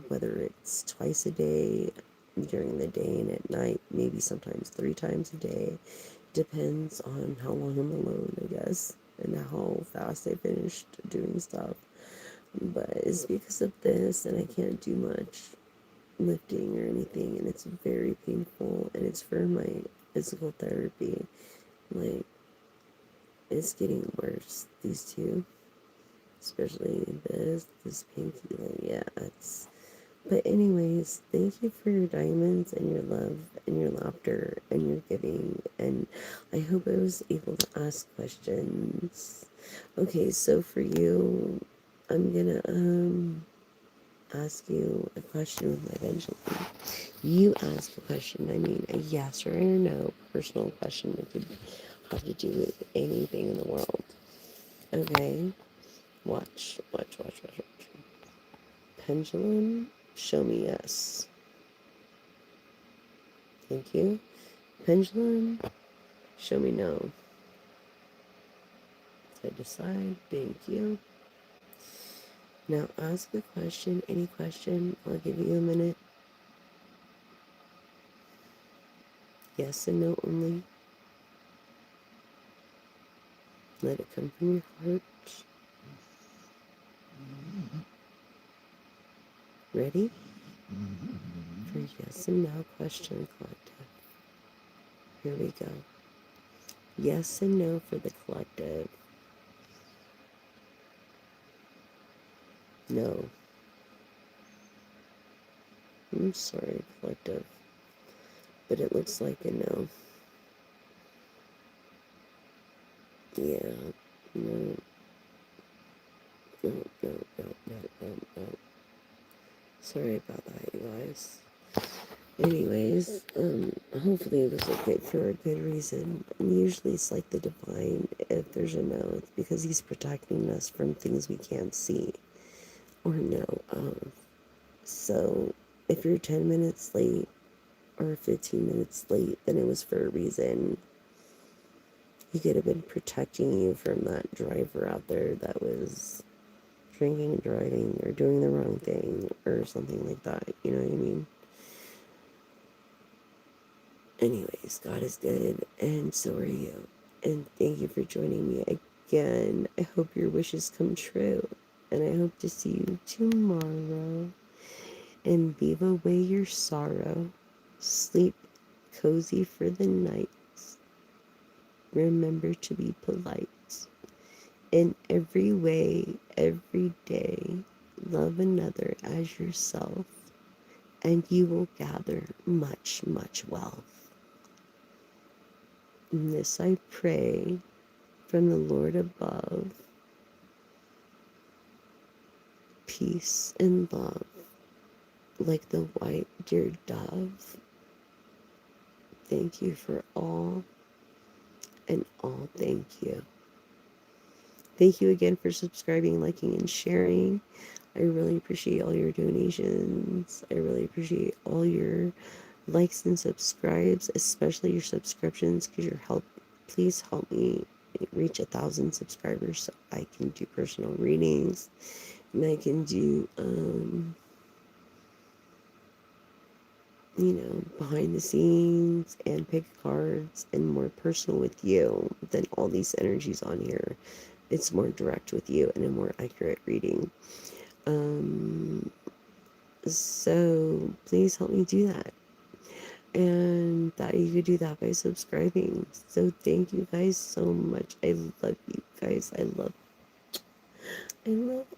whether it's twice a day during the day and at night, maybe sometimes 3 times a day. Depends on how long I'm alone, I guess, and how fast I finished doing stuff. But it's because of this, and I can't do much lifting or anything, and it's very painful, and it's for my physical therapy. Like, it's getting worse, these two, especially this pinky. Like, yeah, it's, but anyways, thank you for your diamonds and your love and your laughter and your giving, and I hope I was able to ask questions. Okay, so for you, I'm gonna ask you a question with my pendulum. You ask a question, I mean a yes or a no personal question. It could have to do with anything in the world. Okay? Watch. Pendulum, show me yes. Thank you. Pendulum, show me no. So I decide. Thank you. Now ask a question, any question. I'll give you a minute. Yes and no only. Let it come from your heart. Ready? For yes and no question collective. Here we go. Yes and no for the collective. No. I'm sorry, collective. But it looks like a no. Yeah. No. No. Sorry about that, you guys. Anyways, hopefully it was okay for a good reason. And usually it's like the divine, if there's a no, it's because he's protecting us from things we can't see or know of. So if you're 10 minutes late or 15 minutes late, then it was for a reason. He could have been protecting you from that driver out there that was drinking and driving or doing the wrong thing or something like that. You know what I mean? Anyways, God is good, and so are you. And thank you for joining me again. I hope your wishes come true. And I hope to see you tomorrow. And beat away your sorrow. Sleep cozy for the night. Remember to be polite. In every way, every day, love another as yourself, and you will gather much, much wealth. And this I pray from the Lord above, peace and love, like the white-deer dove. Thank you for all, and all thank you. Thank you again for subscribing, liking, and sharing. I really appreciate all your donations. I really appreciate all your likes and subscribes, especially your subscriptions, because your help. Please help me reach 1,000 subscribers so I can do personal readings and I can do, behind the scenes and pick cards and more personal with you than all these energies on here. It's more direct with you and a more accurate reading. So please help me do that. And that you could do that by subscribing. So thank you guys so much. I love you guys. I love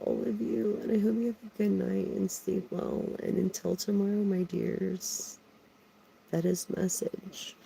all of you, and I hope you have a good night and sleep well. And until tomorrow, my dears, that is message.